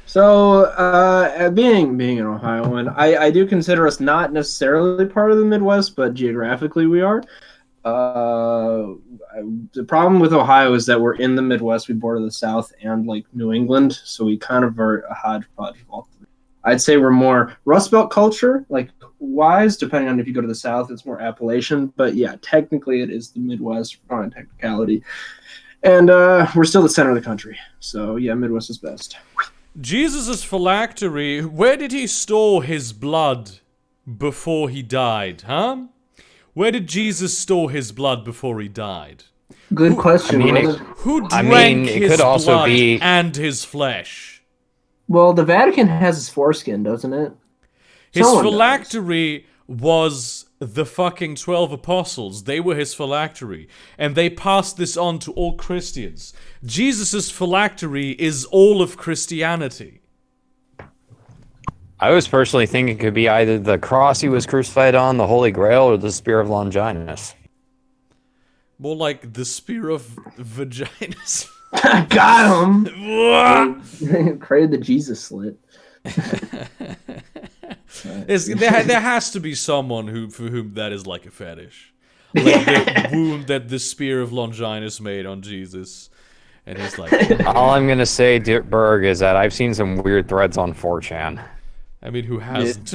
So, being an Ohioan, I do consider us not necessarily part of the Midwest, but geographically we are. The problem with Ohio is that we're in the Midwest. We border the South and like New England, so we kind of are a hodgepodge of all three. I'd say we're more Rust Belt culture, like wise, depending on if you go to the South, it's more Appalachian. But yeah, technically it is the Midwest on a technicality. And we're still the center of the country. So yeah, Midwest is best. Jesus' phylactery, where did he store his blood before he died, huh? Where did Jesus store his blood before he died? Good question. Who drank it his could also blood be- and his flesh? Well, the Vatican has his foreskin, doesn't it? His Someone phylactery was the fucking 12 apostles. They were his phylactery. And they passed this on to all Christians. Jesus' phylactery is all of Christianity. I was personally thinking it could be either the cross he was crucified on, the Holy Grail, or the Spear of Longinus. More like the spear of vaginas. Got him! Created the Jesus slit. There has to be someone for whom that is like a fetish. Like the wound that the spear of Longinus made on Jesus. And he's like... All I'm going to say, Berg, is that I've seen some weird threads on 4chan. I mean, who hasn't?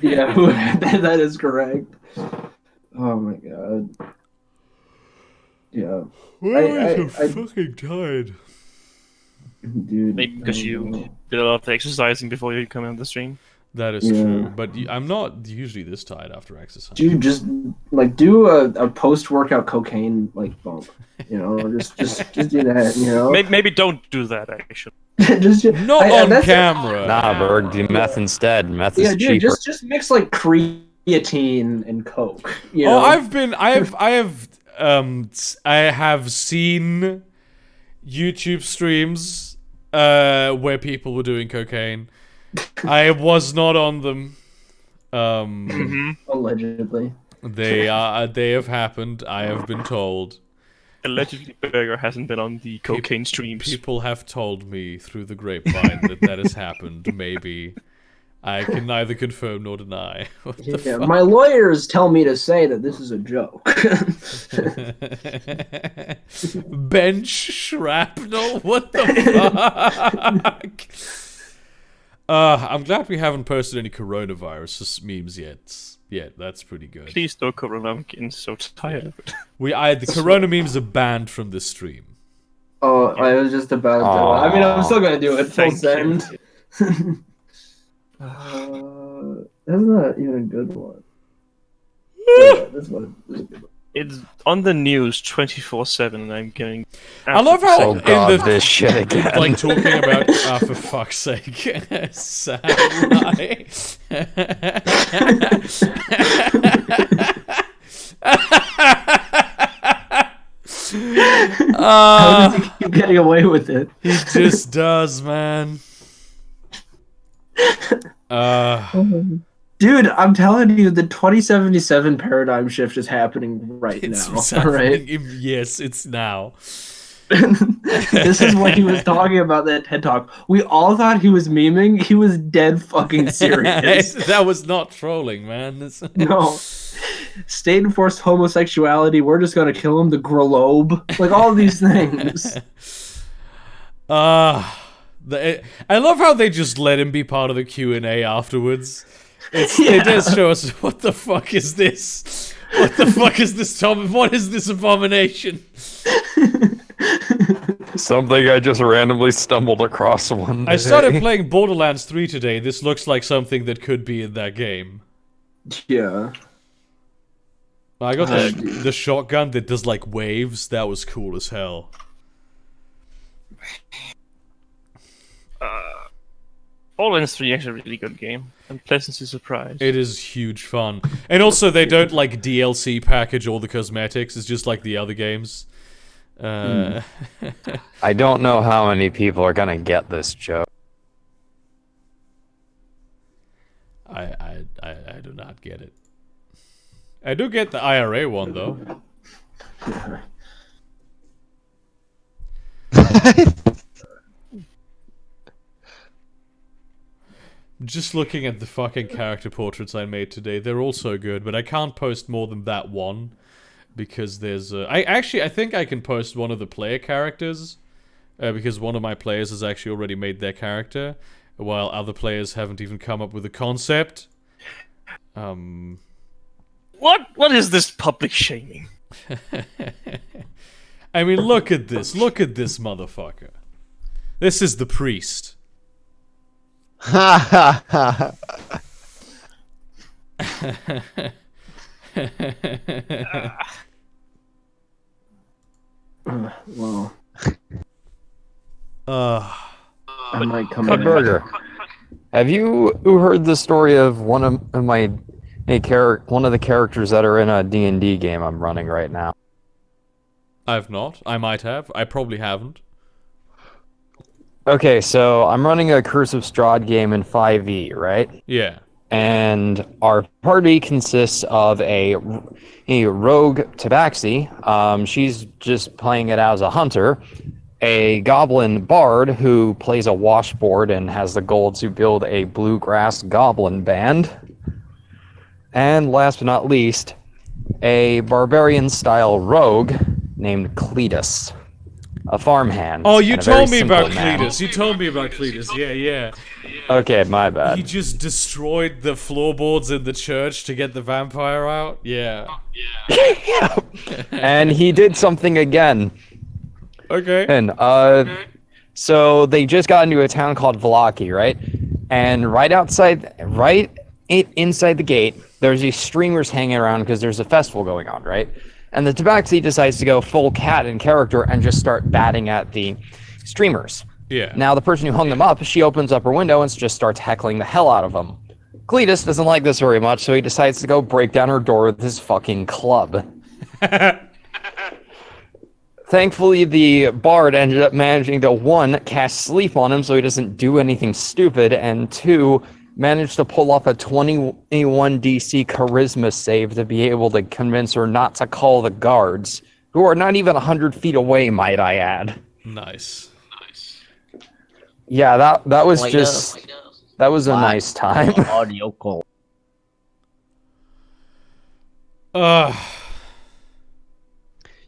Yeah, that is correct. Oh my god. Yeah. I'm fucking tired. Dude. Maybe because you did a lot of exercising before you come on the stream. That is true, but I'm not usually this tired after exercise. Dude, just like do a post-workout cocaine like bump, you know, or just do that, you know. Maybe don't do that actually. Not on camera. Nah, Berg, do meth instead. Meth is dude, cheaper. just mix like creatine and coke. You know? I have seen YouTube streams where people were doing cocaine. I was not on them. Allegedly. They have happened. I have been told. Allegedly, Berger hasn't been on the cocaine streams. People have told me through the grapevine that has happened. Maybe. I can neither confirm nor deny. Yeah, my lawyers tell me to say that this is a joke. Bench shrapnel? What the fuck? I'm glad we haven't posted any coronavirus memes yet. Yeah, that's pretty good. Please don't Corona. I'm getting so tired of it. The Corona memes are banned from this stream. Oh, I was just about to. I mean, I'm still gonna do it. Full send. That's not even a good one. Yeah, this one is a good one. It's on the news 24/7, and I'm getting. I love how Oh god, this shit again. like talking about for fuck's sake, samurai. How does he keep getting away with it? He just does, man. Dude, I'm telling you, the 2077 paradigm shift is happening right now. Right? Yes, it's now. This is what he was talking about that TED Talk. We all thought he was memeing. He was dead fucking serious. That was not trolling, man. No. State enforced homosexuality. We're just gonna kill him. The globe. Like all these things. I love how they just let him be part of the Q&A afterwards. It does show us, what the fuck is this? What the fuck is this, Tom? What is this abomination? Something I just randomly stumbled across one day. I started playing Borderlands 3 today. This looks like something that could be in that game. Yeah. I got the shotgun that does like waves. That was cool as hell. Borderlands 3 is actually a really good game. I'm pleasantly surprised. It is huge fun. And also, they don't like DLC package all the cosmetics. It's just like the other games. I don't know how many people are gonna get this joke. I do not get it. I do get the IRA one though. Just looking at the fucking character portraits I made today, they're all so good, but I can't post more than that one because there's I think I can post one of the player characters because one of my players has actually already made their character, while other players haven't even come up with a concept. What is this public shaming? I mean, look at this. Look at this motherfucker. This is the priest. Ha ha ha. Well, I might come Cut in. Burger. Have you heard the story of one of the characters that are in a D&D game I'm running right now? I've not. I might have. I probably haven't. Okay, so I'm running a Curse of Strahd game in 5e, right? Yeah. And our party consists of a rogue tabaxi. She's just playing it as a hunter. A goblin bard who plays a washboard and has the goal to build a bluegrass goblin band. And last but not least, a barbarian-style rogue named Cletus. A farmhand. Oh, you and a very told me about simple man. Cletus. You told me about Cletus. Yeah, yeah. Okay, my bad. He just destroyed the floorboards in the church to get the vampire out? Yeah. Yeah. And he did something again. Okay. And so they just got into a town called Vallaki, right? And inside the gate, there's these streamers hanging around because there's a festival going on, right? And the tabaxi decides to go full cat in character and just start batting at the streamers. Yeah. Now the person who hung them up, she opens up her window and just starts heckling the hell out of them. Cletus doesn't like this very much, so he decides to go break down her door with his fucking club. Thankfully, the bard ended up managing to, 1, cast sleep on him so he doesn't do anything stupid, and 2, managed to pull off a 21 DC charisma save to be able to convince her not to call the guards, who are not even 100 feet away, might I add. Nice. Yeah, that was that was a nice time. Audio call.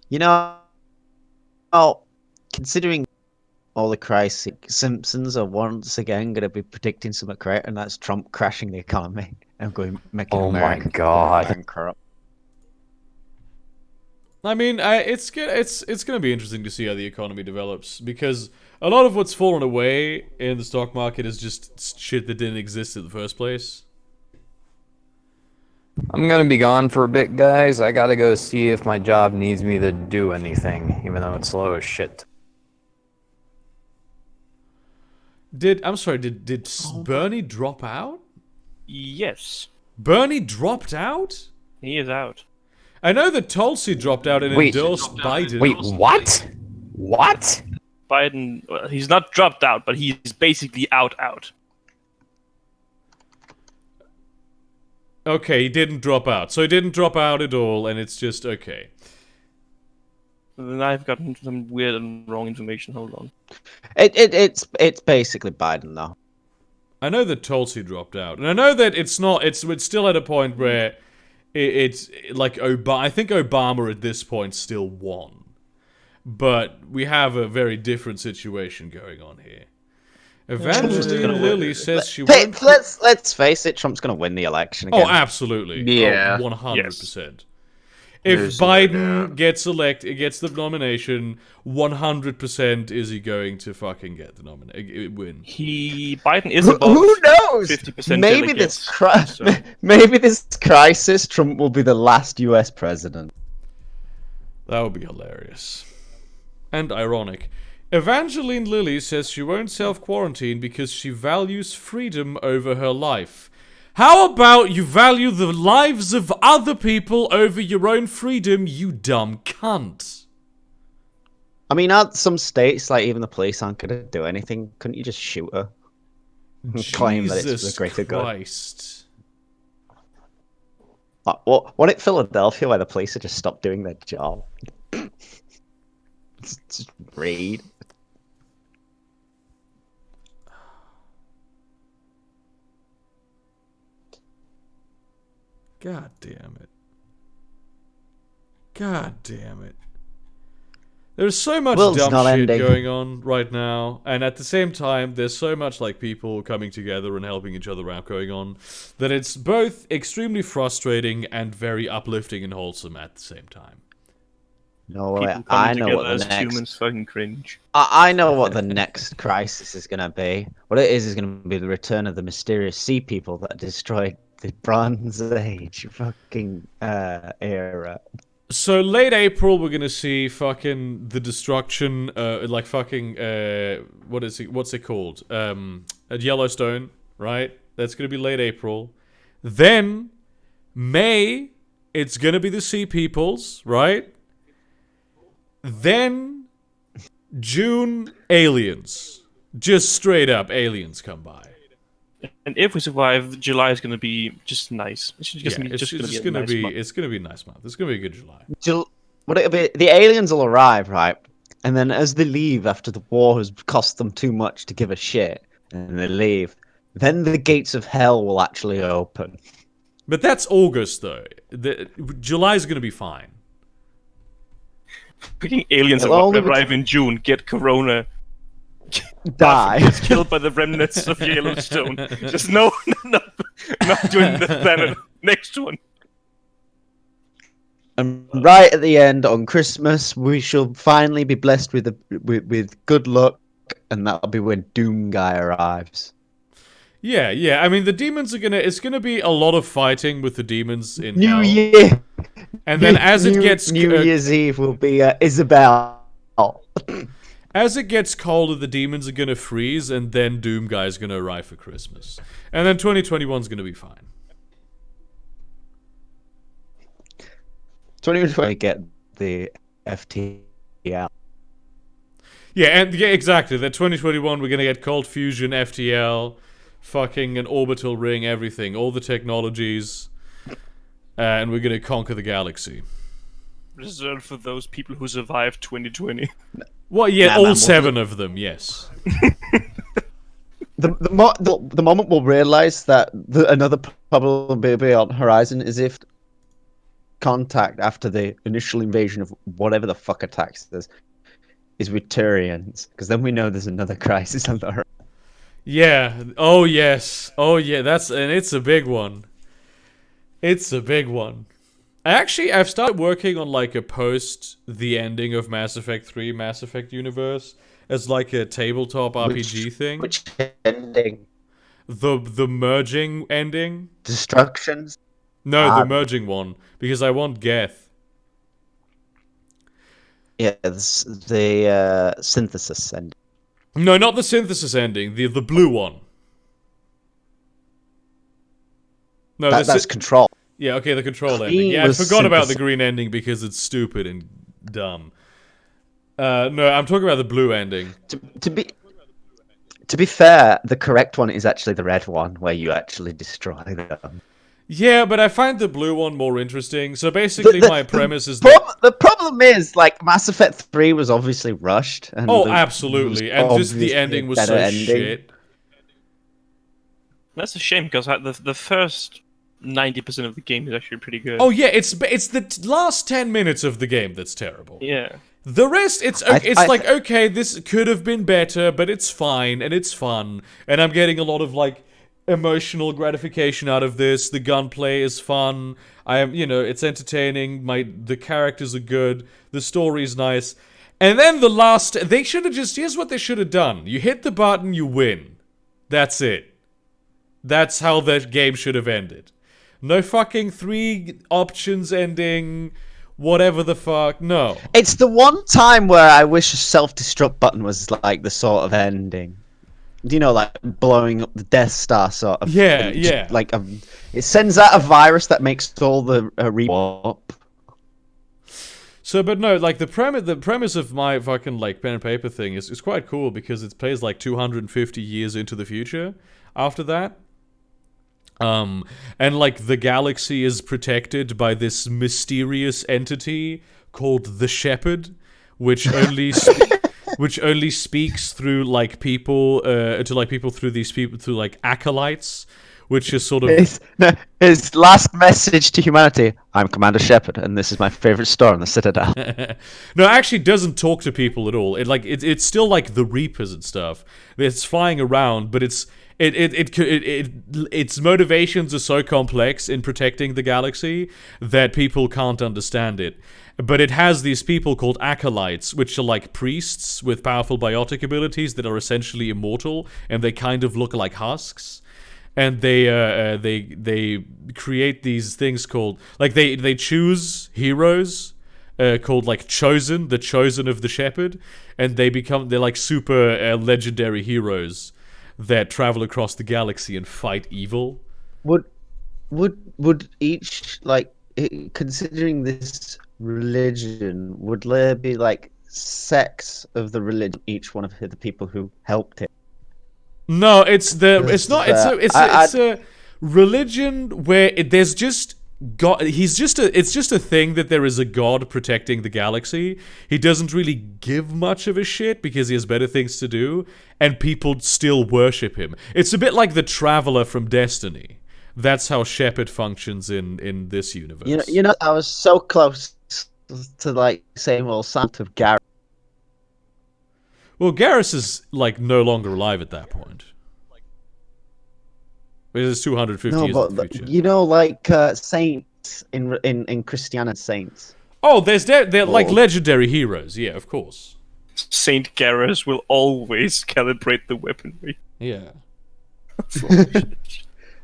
You know, considering all the crises, Simpsons are once again going to be predicting something great, and that's Trump crashing the economy and making Oh my America God. bankrupt. I mean, it's going to be interesting to see how the economy develops, because a lot of what's fallen away in the stock market is just shit that didn't exist in the first place. I'm gonna be gone for a bit, guys. I gotta go see if my job needs me to do anything, even though it's slow as shit. Did Bernie drop out? Yes, Bernie dropped out? he is out. I know that Tulsi dropped out and Wait. endorsed Biden. Wait, what? What? Biden, well, he's not dropped out, but he's basically out. Okay, he didn't drop out. So he didn't drop out at all, and it's just okay. Then I've gotten some weird and wrong information. Hold on. It's basically Biden though. I know that Tulsi dropped out, and I know that it's still at a point where it's like I think Obama at this point still won, but we have a very different situation going on here. Evangeline Lilly says she won't. Let's face it, Trump's going to win the election again. Oh, absolutely. Yeah. 100%. If There's no Biden doubt. gets gets the nomination, 100% is he going to fucking get the nomination, win. Biden is above Who knows? 50% Maybe delegates, so- maybe this crisis, Trump will be the last U.S. president. That would be hilarious. And ironic. Evangeline Lilly says she won't self-quarantine because she values freedom over her life. How about you value the lives of other people over your own freedom, you dumb cunt? I mean, aren't some states, like even the police, aren't going to do anything? Couldn't you just shoot her? Claim that it's for the greater good. Christ. What at Philadelphia, where the police have just stopped doing their job? Just raid. God damn it. God damn it. There's so much World's dumb not shit ending. going on right now, and at the same time, there's so much like people coming together and helping each other out going on that it's both extremely frustrating and very uplifting and wholesome at the same time. No way. People I coming know together what as the next. humans fucking cringe. I know what the next crisis is gonna be. What it is gonna be the return of the mysterious sea people that destroyed the Bronze Age fucking era. So late April, we're gonna see fucking the destruction, like fucking what's it called? At Yellowstone, right? That's gonna be late April. Then May, it's gonna be the Sea Peoples, right? Then June, aliens. Just straight up aliens come by. And if we survive, July is going to be just nice. It's just Yeah, gonna it's be just a gonna nice be month. it's gonna be a nice month. It's gonna be a good July. What it'll be? The aliens will arrive, right? And then as they leave after the war has cost them too much to give a shit, and they leave, then the gates of hell will actually open. But that's August though. July's gonna be fine. Freaking aliens It'll only arrive in June, get corona, Die. gets killed by the remnants of Yellowstone. Just not doing the planet. Next one. And right at the end, on Christmas, we shall finally be blessed with good luck, and that'll be when Doom Guy arrives. Yeah. I mean, the demons are gonna. It's gonna be a lot of fighting with the demons in New hell. Year. And then as it gets New Year's Eve will be Isabel. as it gets colder, the demons are gonna freeze, and then Doom Guy's gonna arrive for Christmas, and then 2021's gonna be fine. 2020 get the FTL. Yeah, exactly. That 2021 we're gonna get Cold Fusion, FTL, fucking an orbital ring, everything, all the technologies, and we're gonna conquer the galaxy. Reserved for those people who survived 2020. Well, yeah, Nah, all man, 7 of them, yes. The moment we'll realize that another problem will be on horizon is if contact after the initial invasion of whatever the fuck attacks us is with Turians, because then we know there's another crisis on the horizon. Yeah. Oh yes. Oh yeah. It's a big one. It's a big one. Actually, I've started working on like a post the ending of Mass Effect 3 Mass Effect universe as like a tabletop RPG thing. Which ending? The merging ending? Destructions? No, the merging one, because I want Geth. Yeah, the synthesis ending. No, not the synthesis ending. The blue one. No, That's Control. yeah, okay, the control Green ending. Yeah, I was forgot about the synthesis. green ending because it's stupid and dumb. No, I'm talking about the blue ending. To be fair, the correct one is actually the red one, where you actually destroy them. Yeah, but I find the blue one more interesting. So basically, my premise is that... The problem is, like, Mass Effect 3 was obviously rushed. And Oh, the- absolutely. And just the obviously ending was better so ending. shit. That's a shame because the first 90% of the game is actually pretty good. Oh, yeah, it's the last 10 minutes of the game that's terrible. Yeah. The rest, it's like, okay, this could have been better, but it's fine, and it's fun. And I'm getting a lot of, like, emotional gratification out of this. The gunplay is fun. It's entertaining. The characters are good. The story's nice. And then they should have here's what they should have done. You hit the button, you win. That's it. That's how the game should have ended. No fucking 3 options ending, whatever the fuck. No. It's the one time where I wish a self-destruct button was, like, the sort of ending. You know, like, blowing up the Death Star sort of Yeah, thing. yeah. Like, it sends out a virus that makes all the warp. So, but no, like, the premise of my fucking, like, pen and paper thing is quite cool because it plays, like, 250 years into the future after that. And, like, the galaxy is protected by this mysterious entity called the Shepherd, which only speaks through, like, people, to, like, people through these people, through, like, acolytes, which is sort of His last message to humanity: "I'm Commander Shepard, and this is my favorite store in the Citadel." no, it actually doesn't talk to people at all. It's still like the Reapers and stuff. It's flying around, but its motivations are so complex in protecting the galaxy that people can't understand it. But it has these people called acolytes, which are like priests with powerful biotic abilities that are essentially immortal, and they kind of look like husks. And they create these things called, like, they choose heroes called like Chosen, the Chosen of the Shepherd, and they're like super legendary heroes that travel across the galaxy and fight evil. Would each, like, considering this religion, would there be like sects of the religion, each one of the people who helped him? No, it's a religion where there's just God. It's just a thing that there is a God protecting the galaxy. He doesn't really give much of a shit because he has better things to do, and people still worship him. It's a bit like the Traveler from Destiny. That's how Shepard functions in this universe. You know, I was so close to like saying, well, Santa of Garrett. Well, Garrus is like no longer alive at that point. It is 250 years in the future. You know, like saints in Christianity, saints. Oh, they're like legendary heroes. Yeah, of course. Saint Garrus will always calibrate the weaponry. Yeah.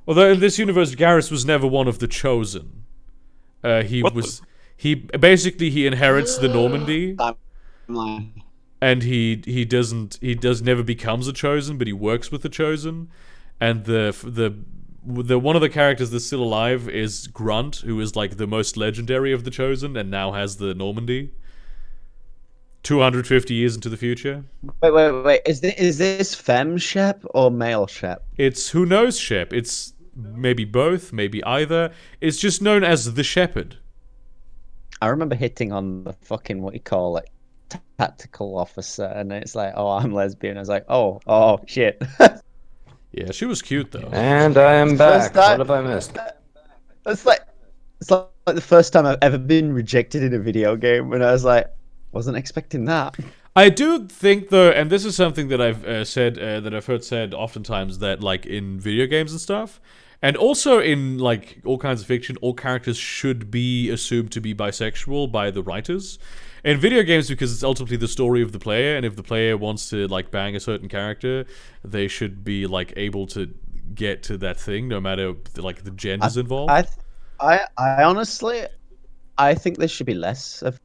Although in this universe, Garrus was never one of the chosen. He inherits the Normandy, and he never becomes a chosen, but he works with the chosen. And the one of the characters that's still alive is Grunt, who is like the most legendary of the chosen, and now has the Normandy. 250 years into the future. Wait. Is this femme Shep or male Shep? It's who knows Shep. It's maybe both, maybe either. It's just known as the Shepherd. I remember hitting on the fucking, what you call it, tactical officer, and it's like, oh, I'm lesbian. I was like, oh shit. Yeah, she was cute though. And I am back. What have I missed? It's like the first time I've ever been rejected in a video game, and I was like, wasn't expecting that. I do think though, and this is something that I've said, that I've heard said oftentimes, that like in video games and stuff, and also in like all kinds of fiction, all characters should be assumed to be bisexual by the writers. In video games, because it's ultimately the story of the player, and if the player wants to like bang a certain character, they should be like able to get to that thing, no matter like the genders involved. I honestly, I think there should be less of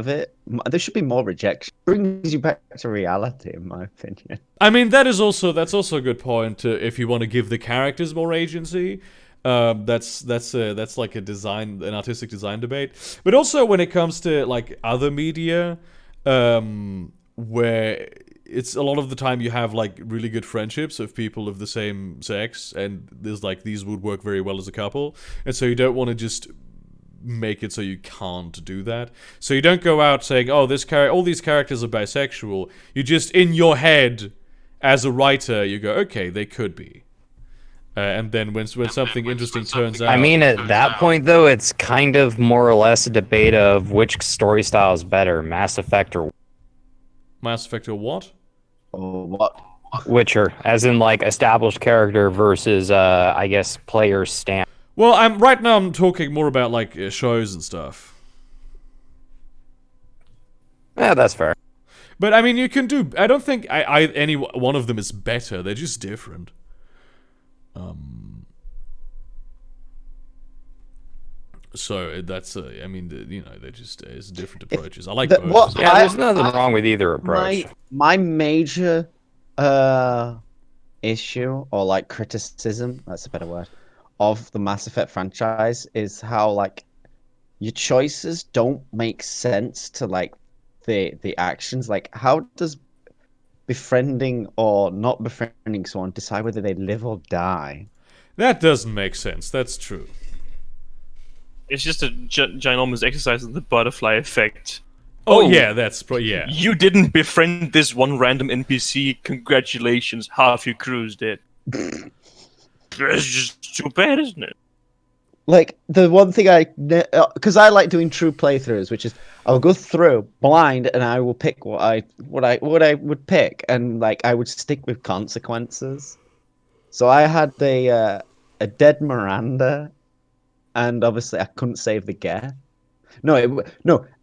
it. There should be more rejection. It brings you back to reality, in my opinion. I mean, that's also a good point. If you want to give the characters more agency. That's like an artistic design debate. But also when it comes to like other media, where it's a lot of the time you have like really good friendships of people of the same sex, and there's like these would work very well as a couple, and so you don't want to just make it so you can't do that. So you don't go out saying, oh, all these characters are bisexual. You just, in your head as a writer, you go, okay, they could be. And then when something interesting turns out... I mean, at that point, though, it's kind of more or less a debate of which story style is better, Mass Effect or... Mass Effect or what? Or what? Witcher, as in, like, established character versus, I guess, player stand. Well, right now I'm talking more about, like, shows and stuff. Yeah, that's fair. But, I mean, you can do... I don't think any one of them is better. They're just different. So that's I mean, you know, they're just it's different approaches. I like both. Yeah, there's nothing wrong with either approach. My major issue, or like criticism, that's a better word, of the Mass Effect franchise is how like your choices don't make sense to like the actions. Like, how does befriending or not befriending someone decide whether they live or die? That doesn't make sense. That's true. It's just a ginormous exercise in the butterfly effect. Oh yeah, yeah. You didn't befriend this one random NPC. Congratulations, half your crew's dead. It's just too bad, isn't it? Like the one thing because I like doing true playthroughs, which is I'll go through blind and I will pick what I would pick, and like I would stick with consequences. So I had a dead Miranda, and obviously I couldn't save the Geth. No,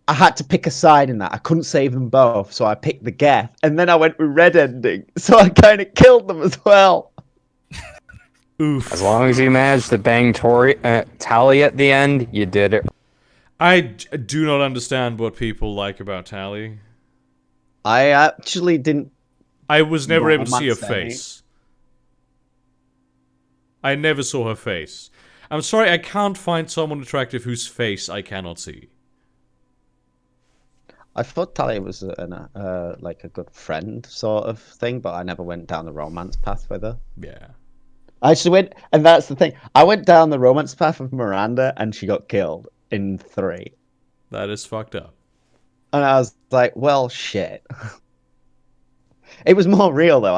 I had to pick a side in that. I couldn't save them both, so I picked the Geth, and then I went with red ending, so I kind of killed them as well. Oof. As long as you managed to bang Tally at the end, you did it. I do not understand what people like about Tally. I actually didn't. I was never able to see her Romance face. I never saw her face. I'm sorry, I can't find someone attractive whose face I cannot see. I thought Tally was like a good friend sort of thing, but I never went down the romance path with her. Yeah. I actually went, and that's the thing. I went down the romance path with Miranda, and she got killed in 3. That is fucked up. And I was like, well, shit. It was more real though.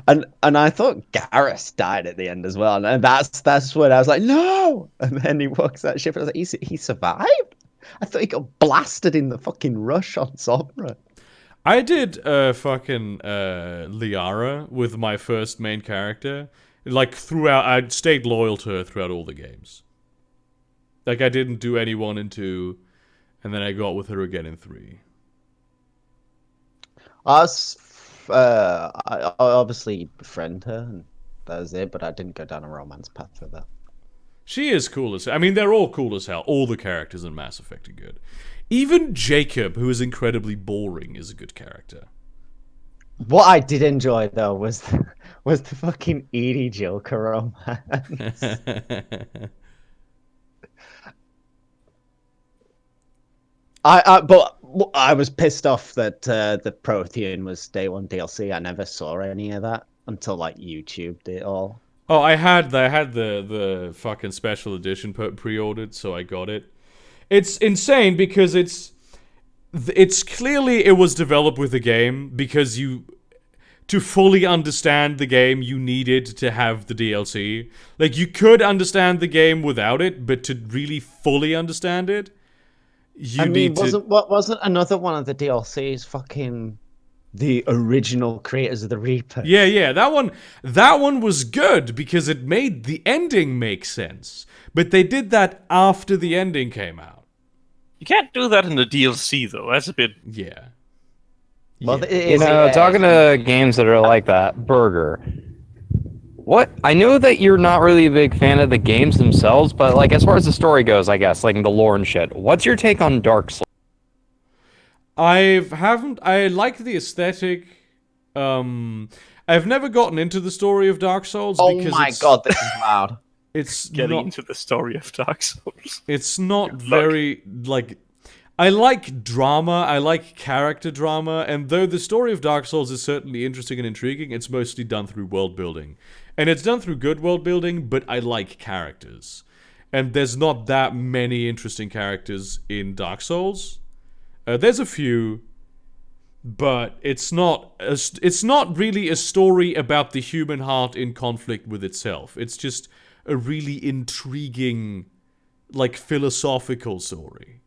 And I thought Garrus died at the end as well, and that's when I was like, no. And then he walks that ship, and I was like, he survived. I thought he got blasted in the fucking rush on Sombra. I did fucking Liara with my first main character. Like throughout, I stayed loyal to her throughout all the games. Like I didn't do any 1 and 2, and then I got with her again in 3. I obviously befriend her, and that was it. But I didn't go down a romance path with her. She is cool as hell. I mean, they're all cool as hell. All the characters in Mass Effect are good. Even Jacob, who is incredibly boring, is a good character. What I did enjoy though was the fucking Edie Joker romance. But I was pissed off that the Prothean was day 1 DLC. I never saw any of that until like YouTube did it all. Oh, I had the fucking special edition pre-ordered, so I got it. It's insane because it's clearly it was developed with the game because to fully understand the game you needed to have the DLC. Like you could understand the game without it, but to really fully understand it, wasn't another one of the DLCs fucking the original creators of the Reaper? Yeah, that one was good because it made the ending make sense. But they did that after the ending came out. You can't do that in the DLC though. That's a bit. Yeah. Well, Talking to games that are like that, Burger. What? I know that you're not really a big fan of the games themselves, but like as far as the story goes, I guess, like the lore and shit. What's your take on Dark Souls? I like the aesthetic. I've never gotten into the story of Dark Souls because god, this is loud. It's Getting into the story of Dark Souls. It's not very like. I like drama, I like character drama, and though the story of Dark Souls is certainly interesting and intriguing, it's mostly done through world building. And it's done through good world building, but I like characters. And there's not that many interesting characters in Dark Souls. There's a few, but it's not really a story about the human heart in conflict with itself. It's just a really intriguing, like, philosophical story.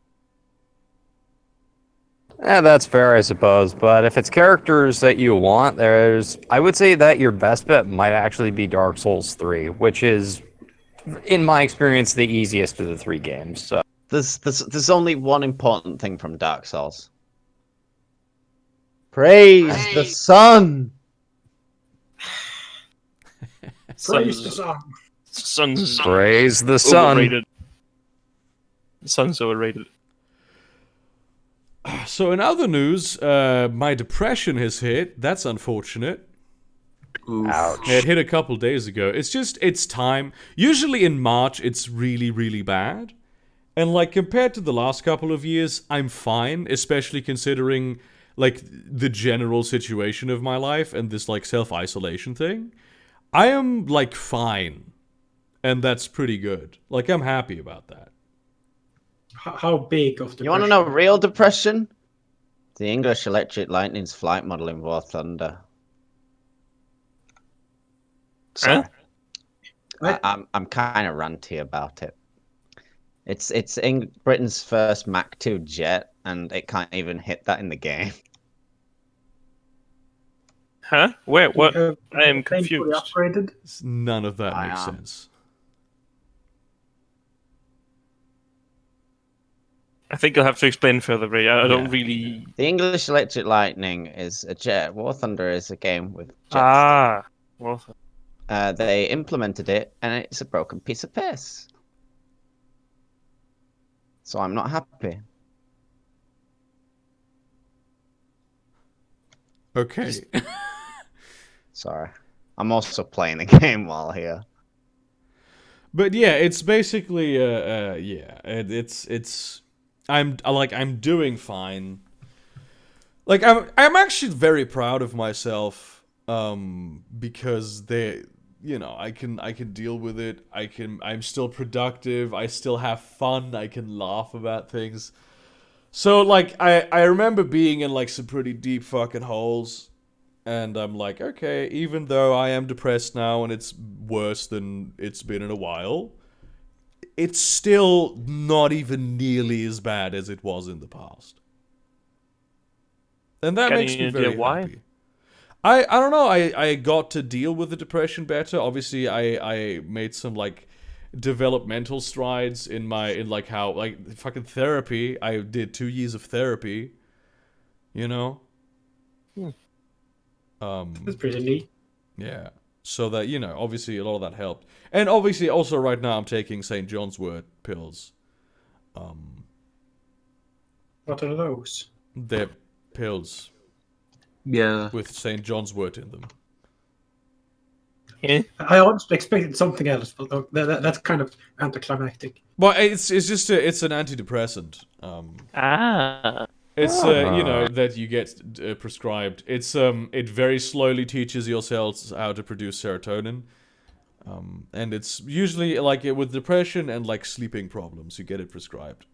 Yeah, that's fair, I suppose. But if it's characters that you want, I would say that your best bet might actually be Dark Souls 3, which is, in my experience, the easiest of the 3 games. So there's only one important thing from Dark Souls. Praise the sun. Praise the sun. Sun's praise the sun. overrated. The sun's overrated. So in other news, my depression has hit. That's unfortunate. Ouch. It hit a couple days ago. It's time. Usually in March, it's really, really bad. And like compared to the last couple of years, I'm fine, especially considering like the general situation of my life and this like self-isolation thing. I am like fine. And that's pretty good. Like I'm happy about that. How big of depression? You want to know real depression? The English Electric Lightning's flight model in War Thunder. Huh? I'm kind of ranty about it. It's in Britain's first Mach 2 jet, and it can't even hit that in the game. Huh? Where? What? You have I am the plane fully confused. upgraded. None of that I makes am. sense. I think you'll have to explain further, Ray. I don't Yeah. really. The English Electric Lightning is a jet. War Thunder is a game with jets. Ah. Well, They implemented it, and it's a broken piece of piss. So I'm not happy. Okay. Sorry. I'm also playing the game while here. But yeah, it's basically yeah, it's I'm doing fine. Like I'm actually very proud of myself because I can deal with it. I'm still productive. I still have fun. I can laugh about things. So like I remember being in like some pretty deep fucking holes. And I'm like, okay, even though I am depressed now and it's worse than it's been in a while, it's still not even nearly as bad as it was in the past. And that Got makes any me idea very why? happy. I don't know, I got to deal with the depression better. Obviously, I made some like developmental strides in like how like fucking therapy. I did 2 years of therapy, you know? That's pretty neat. Yeah. So that, obviously a lot of that helped. And obviously also right now I'm taking St. John's wort pills. What are those? They're pills Yeah. with St. John's wort in them. yeah. I honestly expected something else, but that's kind of anticlimactic. Well, it's just it's an antidepressant. Ah. It's that you get prescribed. It very slowly teaches your cells how to produce serotonin. And it's usually like with depression and like sleeping problems, you get it prescribed.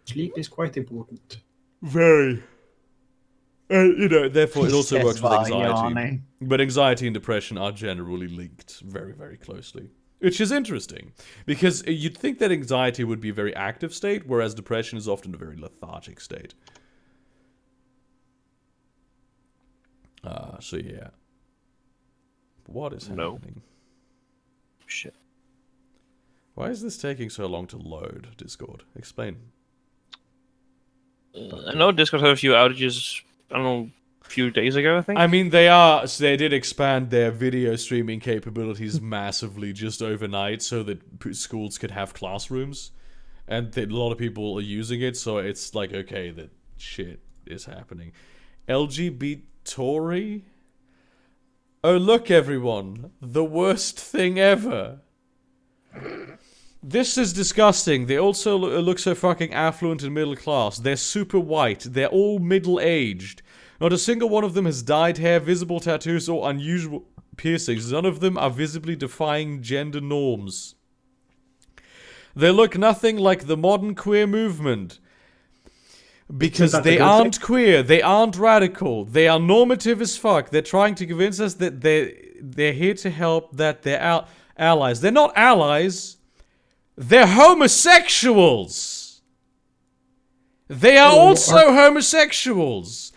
Sleep is quite important. Very. Therefore it also Yes, works with while anxiety. yawning. But anxiety and depression are generally linked very, very closely. Which is interesting, because you'd think that anxiety would be a very active state, whereas depression is often a very lethargic state. So yeah. What is No. happening? Shit. Why is this taking so long to load, Discord? Explain. I know Discord had a few outages, I don't know, a few days ago, I think. I mean, they did expand their video streaming capabilities massively just overnight so that schools could have classrooms. And a lot of people are using it, so it's like, okay, that shit is happening. LGBT? Oh, look, everyone. The worst thing ever. This is disgusting. They also look so fucking affluent and middle class. They're super white. They're all middle-aged. Not a single one of them has dyed hair, visible tattoos, or unusual piercings. None of them are visibly defying gender norms. They look nothing like the modern queer movement. Because Isn't that they a good aren't queer, they aren't radical, they are normative as fuck. They're trying to convince us that they're here to help, that they're allies. They're not allies. They're homosexuals. They are also homosexuals.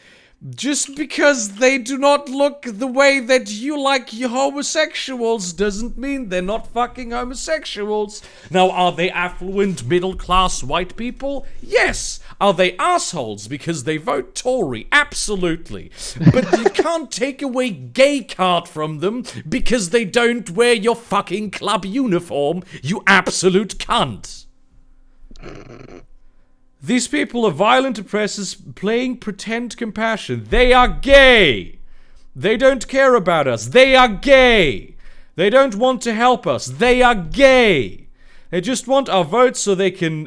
Just because they do not look the way that you like your homosexuals doesn't mean they're not fucking homosexuals. Now, are they affluent, middle-class white people? Yes. Are they assholes because they vote Tory? Absolutely. But you can't take away gay card from them because they don't wear your fucking club uniform, you absolute cunt. These people are violent oppressors playing pretend compassion. They are gay. They don't care about us. They are gay. They don't want to help us. They are gay. They just want our votes so they and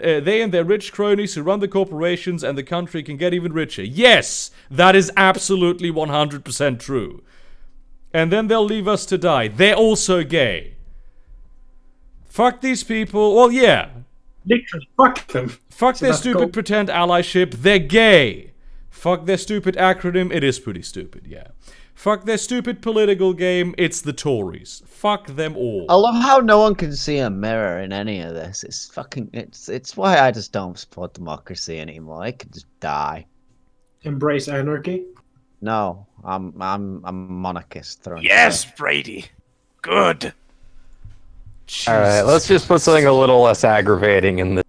their rich cronies who run the corporations and the country can get even richer. Yes, that is absolutely 100% true. And then they'll leave us to die. They're also gay. Fuck these people. Well, yeah. Literally, fuck them. Fuck So their that's stupid gold. pretend allyship. They're gay. Fuck their stupid acronym. It is pretty stupid, yeah. Fuck their stupid political game. It's the Tories. Fuck them all. I love how no one can see a mirror in any of this. It's fucking. It's why I just don't support democracy anymore. I could just die. Embrace anarchy. No, I'm a monarchist. Yes, Brady. Good. All right, let's just put something a little less aggravating in the.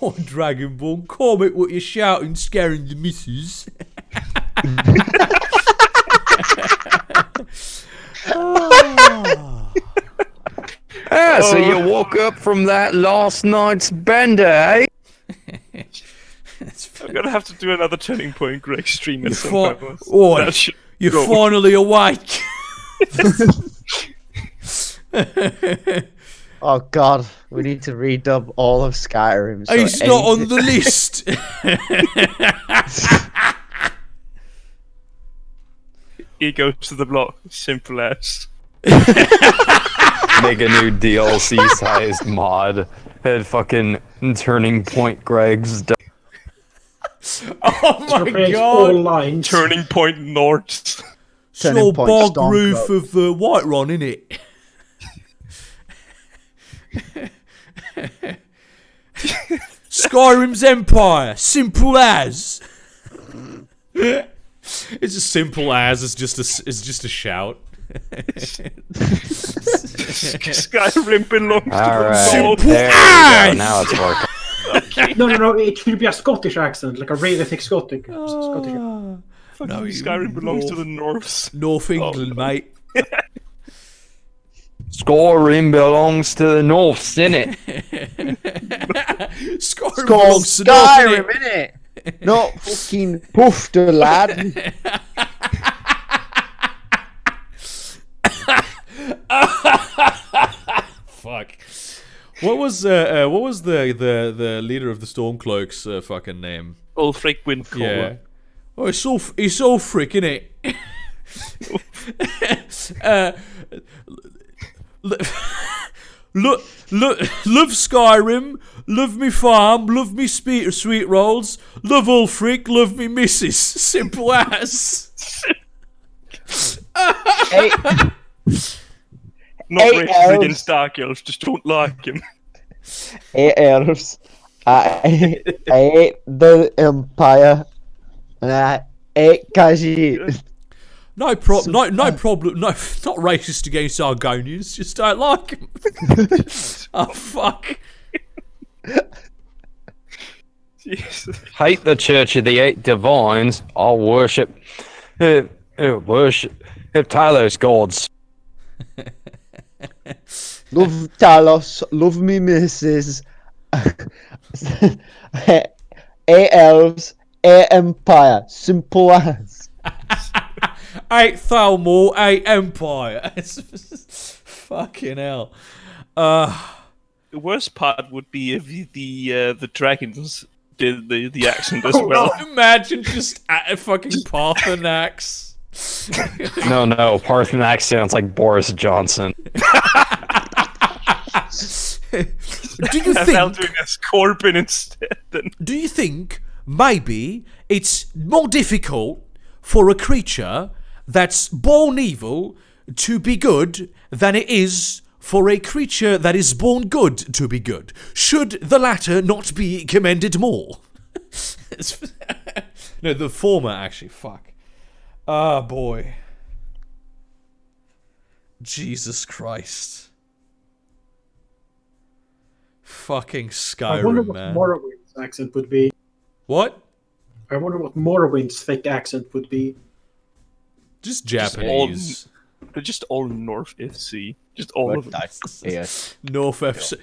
Oh, Dragonborn, comment what you're shouting, scaring the missus. So you woke up from that last night's bender, eh? I'm gonna have to do another turning point, Greg stream at some point. Oh, you're finally awake. Oh God, we need to redub all of Skyrim. So He's not on the list. He goes to the block. Simple as. Make a new DLC-sized mod. Had fucking Turning Point Greg's. Oh my Replace god! all lines. Turning point north. Slow Point bog Stormcloak. roof of Whiterun, innit? Skyrim's Empire, simple as. It's as simple as. It's just a shout. Skyrim belongs to All the right, north. there we go. Now it's working. No. It should be a Scottish accent, like a really thick Scottish. Scottish. No, Skyrim belongs to the north. North England, mate. Skyrim belongs to the North, innit? Skyrim called belongs to North, Skyrim, innit? innit? Not fucking Hoofter, lad. Fuck. What was the leader of the Stormcloaks fucking name? Ulfric Windcaller. Yeah. Oh, it's all frick, innit? Look, love Skyrim, love me farm, love me sweet rolls, love Ulfric, love me missus. Simple as. Hey, Not Hey, racist elves. against Dark Elves, just don't like him. hey, elves. I hate the Empire. And I hate Khajiit. No problem. No problem. No, not racist against Argonians. Just don't like them. Oh fuck. Jesus. Hate the Church of the Eight Divines. I'll worship Talos gods. Love Talos. Love me missus. Hey, elves. Hey, Empire. Simple as. 8 Thalmor, 8 Empire. Fucking hell. The worst part would be if the dragons did the accent as well. Imagine just fucking Parthenax. No, Parthenax sounds like Boris Johnson. Do you Now think? doing as Corbyn instead. Then. Do you think maybe it's more difficult for a creature that's born evil to be good than it is for a creature that is born good to be good? Should the latter not be commended more? No, the former actually. Fuck. Ah, boy. Jesus Christ. Fucking I wonder Skyrim, what man. Morrowind's accent would be. What? I wonder what Morrowind's thick accent would be. Just Japanese. They're just all North FC. Just all of them. North FC.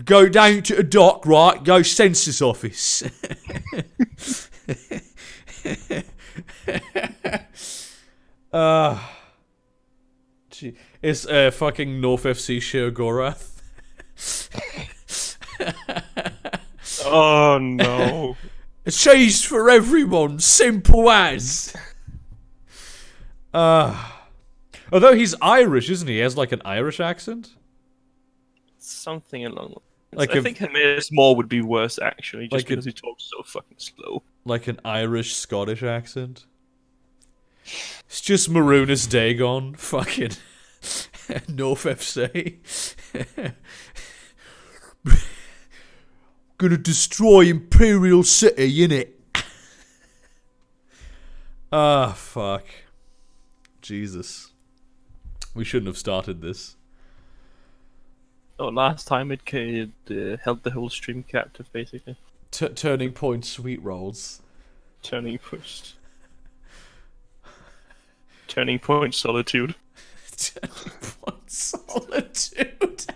Go down to the dock, right? Go census office. Gee. It's fucking North FC Sheogorath. Oh no. Cheese for everyone, simple as. Although he's Irish, isn't he? He has like an Irish accent. Something along. Like I if- think Jimenez Moore would be worse actually, just like because he talks so fucking slow. Like an Irish Scottish accent. It's just Maroonus Dagon, fucking North FC. Gonna destroy Imperial City, innit? Ah, fuck. Jesus. We shouldn't have started this. Oh, last time it held the whole stream captive, basically. Turning Point Sweet Rolls. Turning Point Solitude. Turning Point Solitude.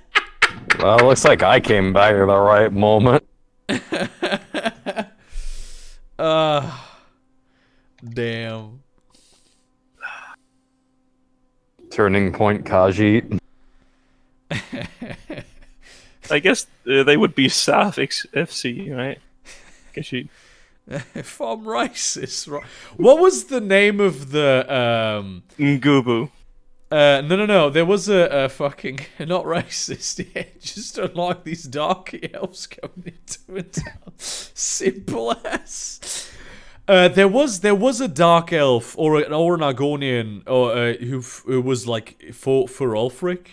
Well, it looks like I came back at the right moment. Damn. Turning Point Khajiit. I guess they would be South FC, right? Guess you. If I'm racist, right? What was the name of the Ngubu. No. There was a fucking not racist. Yeah, just don't like these dark elves coming into it. Simple as. There was a dark elf or an Argonian or who was like for Ulfric.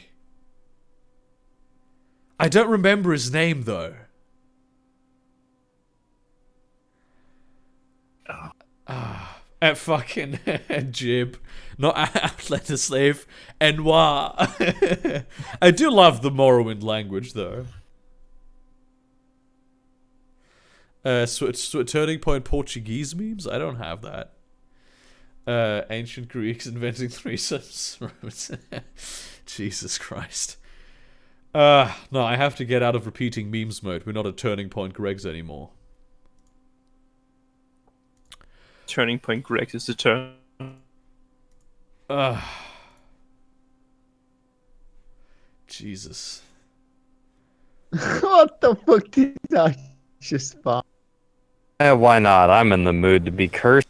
I don't remember his name though. At fucking Jib, not Outlander Slave, Noir. I do love the Morrowind language though. Turning Point Portuguese memes? I don't have that. Ancient Greeks inventing threesomes. Jesus Christ. No, I have to get out of repeating memes mode. We're not at Turning Point Greg's anymore. Turning Point Greg is the turn. Jesus. What the fuck did I just find? Why not? I'm in the mood to be cursed.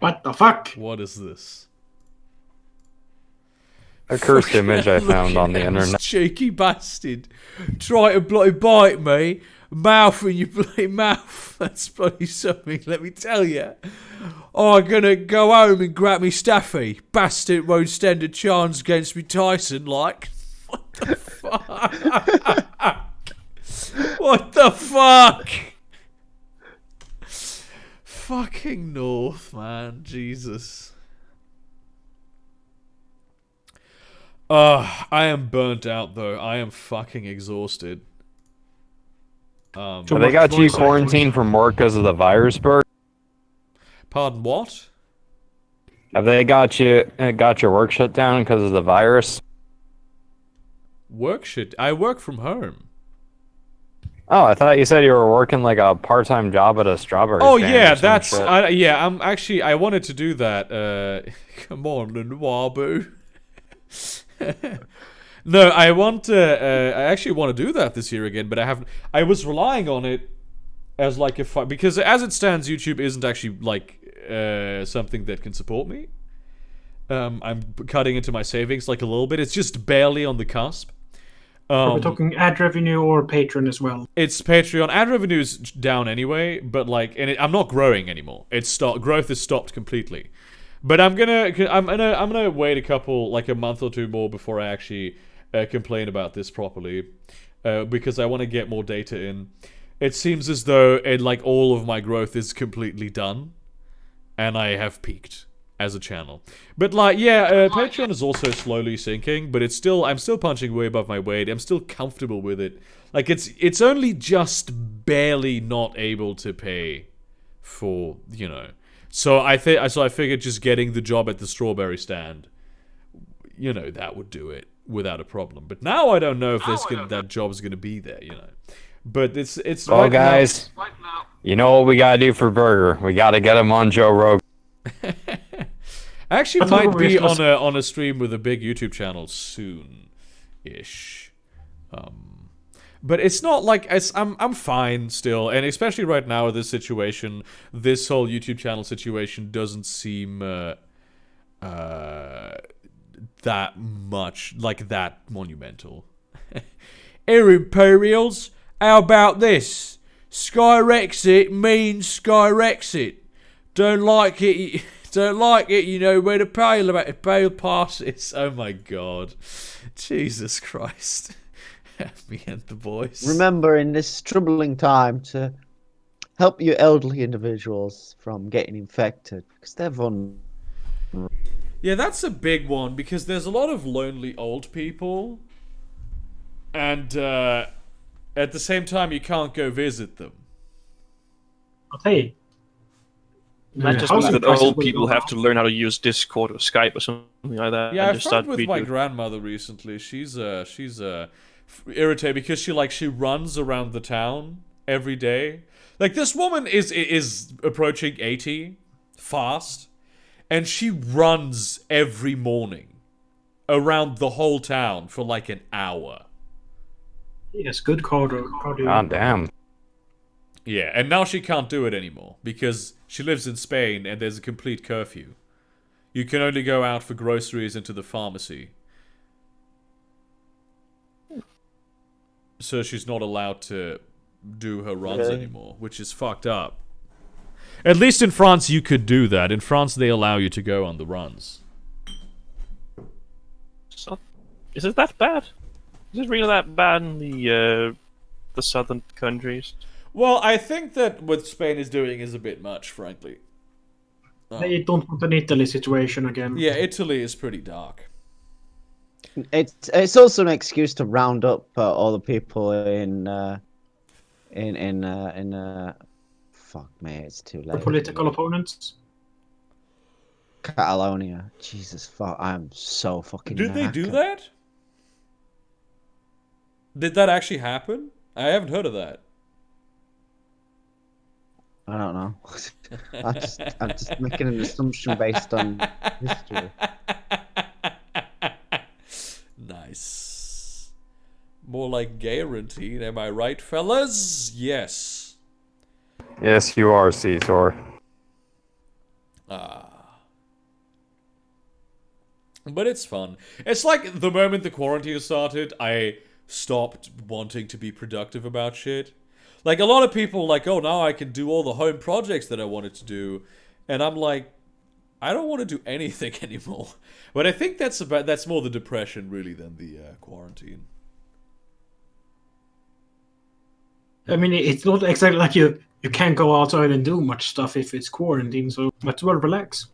What the fuck? What is this? A cursed image I found on the internet. Cheeky bastard. Try to bloody bite me. Mouth in your bloody mouth. That's bloody something, let me tell you. I'm gonna go home and grab me staffy. Bastard won't stand a chance against me Tyson, like. What the fuck? What the fuck? Fucking North, man. Jesus. I am burnt out, though. I am fucking exhausted. Have they got you quarantined from work because of the virus, Bert? Pardon, what? Have they got your work shut down because of the virus? Work shit? I work from home. Oh, I thought you said you were working like a part-time job at a strawberry Oh stand yeah, or some that's shit. I'm actually I wanted to do that. Come on, Wabu. No, I actually want to do that this year again, but I was relying on it as like because as it stands, YouTube isn't actually like something that can support me. I'm cutting into my savings like a little bit. It's just barely on the cusp. Are we talking ad revenue or Patreon as well? It's Patreon. Ad revenue is down anyway, but like, I'm not growing anymore. Growth is stopped completely. But I'm gonna wait a month or two more before I actually complain about this properly, because I want to get more data in. It seems as though all of my growth is completely done, and I have peaked as a channel. But Patreon is also slowly sinking, but I'm still punching way above my weight. I'm still comfortable with it. Like it's only just barely not able to pay for, So I figured just getting the job at the strawberry stand, that would do it without a problem. But now I don't know if that job's gonna be there, But it's well, right guys, you know what we gotta do for Burger? We gotta get him on Joe Rogan. I actually might be on a stream with a big YouTube channel soon-ish. But it's not like I'm fine still, and especially right now this situation, this whole YouTube channel situation doesn't seem that much like that monumental. Air Imperials, how about this? Skyrexit means Skyrexit. Don't like it. Don't like it. You know where the bail passes. Oh my god, Jesus Christ! Me and the boys. Remember, in this troubling time, to help you elderly individuals from getting infected, because they're vulnerable. Yeah, that's a big one, because there's a lot of lonely old people, and at the same time you can't go visit them. But hey, That just means that old people have to learn how to use Discord or Skype or something like that. Yeah, and I just found start with my videos. grandmother recently. She's irritated because she runs around the town every day. Like, this woman is approaching 80 fast, and she runs every morning around the whole town for like an hour. Yes, good cardio. God damn. Yeah, and now she can't do it anymore because she lives in Spain and there's a complete curfew. You can only go out for groceries and to the pharmacy. So she's not allowed to do her runs anymore, which is fucked up. At least in France you could do that. In France they allow you to go on the runs. So, is it that bad? Is it really that bad in the southern countries? Well, I think that what Spain is doing is a bit much, frankly. They don't want an Italy situation again. Yeah, Italy is pretty dark. It's also an excuse to round up all the people in fuck me, it's too late. The political opponents. Catalonia. Jesus fuck, I'm so fucking. Did they do knackered. that? Did that actually happen? I haven't heard of that. I don't know. I'm just making an assumption based on history. Nice. More like guaranteed, am I right, fellas? Yes. Yes, you are, Caesar. But it's fun. It's like the moment the quarantine started, I stopped wanting to be productive about shit. Like, a lot of people like, oh, now I can do all the home projects that I wanted to do. And I'm like, I don't want to do anything anymore. But I think that's more the depression, really, than the quarantine. I mean, it's not exactly like you can't go outside and do much stuff if it's quarantine, so might as well relax.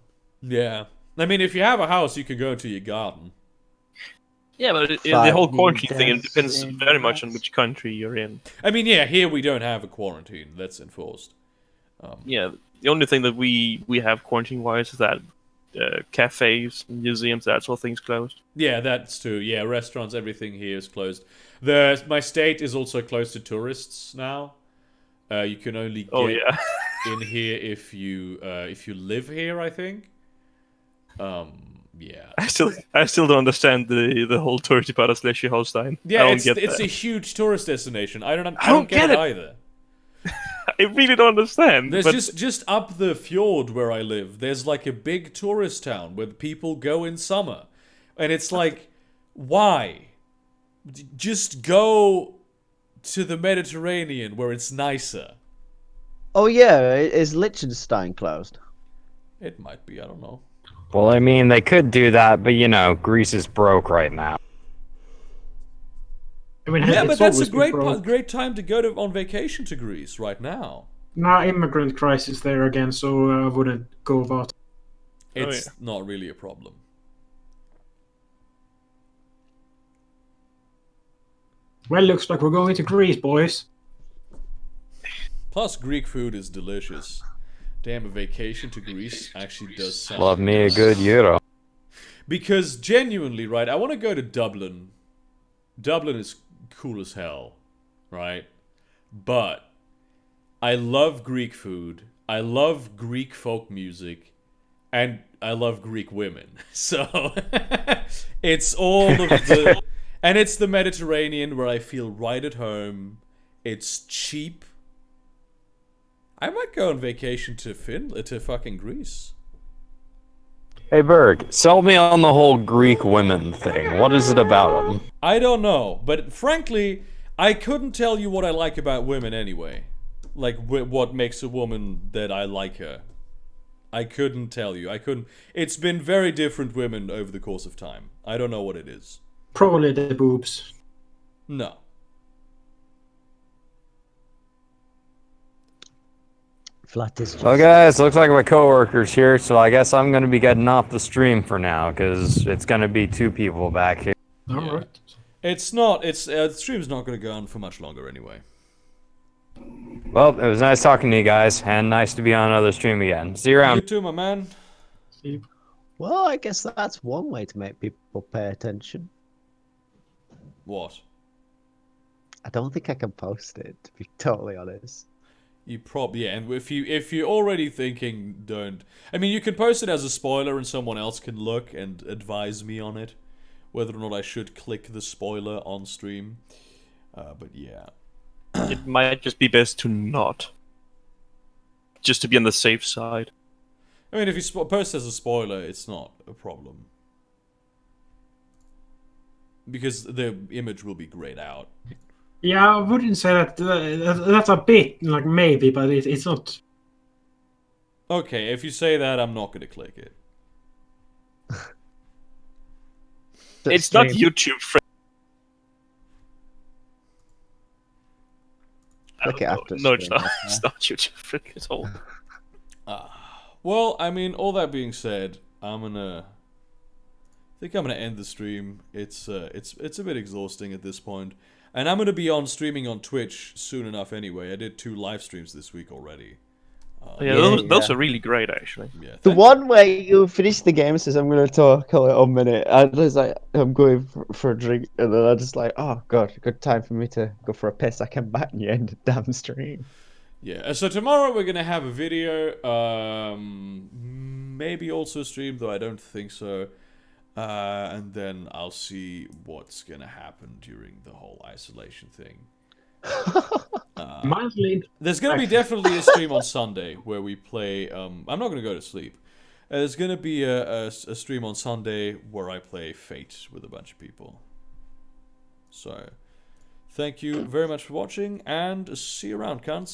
Yeah. I mean, if you have a house, you can go to your garden. Yeah, but the whole quarantine thing, it depends very much on which country you're in. I mean, yeah, here we don't have a quarantine that's enforced. Yeah, the only thing that we have quarantine-wise is that cafes, museums, that sort of thing's closed. Yeah, that's true. Yeah, restaurants, everything here is closed. My state is also closed to tourists now. You can only get in here if you live here, I think. Yeah. I still don't understand the whole touristy part of Schleswig-Holstein. Yeah, I don't it's get a that. huge tourist destination. I don't get it it. either. I really don't understand. There's but just up the fjord where I live. There's like a big tourist town where people go in summer, and it's like, why? Just go to the Mediterranean where it's nicer. Oh yeah, is Liechtenstein closed? It might be. I don't know. Well, I mean, they could do that, but you know, Greece is broke right now. I mean, Yeah, it's but that's a always been broke. great time to go on vacation to Greece right now. Nah, immigrant crisis there again, so I wouldn't go about it. It's not really a problem. Well, looks like we're going to Greece, boys. Plus, Greek food is delicious. Damn, a vacation to Greece actually does sound Love me a good euro. Because genuinely, right, I want to go to Dublin. Dublin is cool as hell, right? But I love Greek food. I love Greek folk music. And I love Greek women. So it's all of the... And it's the Mediterranean where I feel right at home. It's cheap. I might go on vacation to fucking Greece. Hey, Berg, sell me on the whole Greek women thing. What is it about them? I don't know, but frankly, I couldn't tell you what I like about women anyway. Like, what makes a woman that I like her? I couldn't tell you. I couldn't. It's been very different women over the course of time. I don't know what it is. Probably the boobs. No. Flat is just... Well, guys, looks like my coworker's here, so I guess I'm gonna be getting off the stream for now because it's gonna be 2 people back here. All Yeah. right. It's not. The stream's not going to go on for much longer anyway. Well, it was nice talking to you guys, and nice to be on another stream again. See you around. You too, my man. See. Well, I guess that's one way to make people pay attention. What? I don't think I can post it, to be totally honest. You probably and if you're already thinking, don't. I mean, you can post it as a spoiler, and someone else can look and advise me on it, whether or not I should click the spoiler on stream. But yeah. It might just be best to not. Just to be on the safe side. I mean, if you post as a spoiler, it's not a problem. Because the image will be grayed out. Yeah, I wouldn't say that. That's a bit like maybe, but it's not. Okay, if you say that, I'm not going to click it. It's not YouTube friendly. Click it after No, it's stream, not. okay. It's not YouTube friendly at all. Well, I mean, all that being said, I think I'm gonna end the stream. It's a bit exhausting at this point, and I'm gonna be streaming on Twitch soon enough. Anyway, I did 2 live streams this week already. Those are really great, actually. Yeah, The one where you finish the game says, I'm going to talk a little minute. I was like, I'm going for a drink. And then I just like, oh, God, good time for me to go for a piss. I came back and you end the damn stream. Yeah, so tomorrow we're gonna have a video, maybe also a stream, though I don't think so. And then I'll see what's gonna happen during the whole isolation thing. There's gonna be definitely a stream on Sunday where we play. I'm not gonna go to sleep. There's gonna be a stream on Sunday where I play Fate with a bunch of people. So, thank you very much for watching, and see you around, cunts.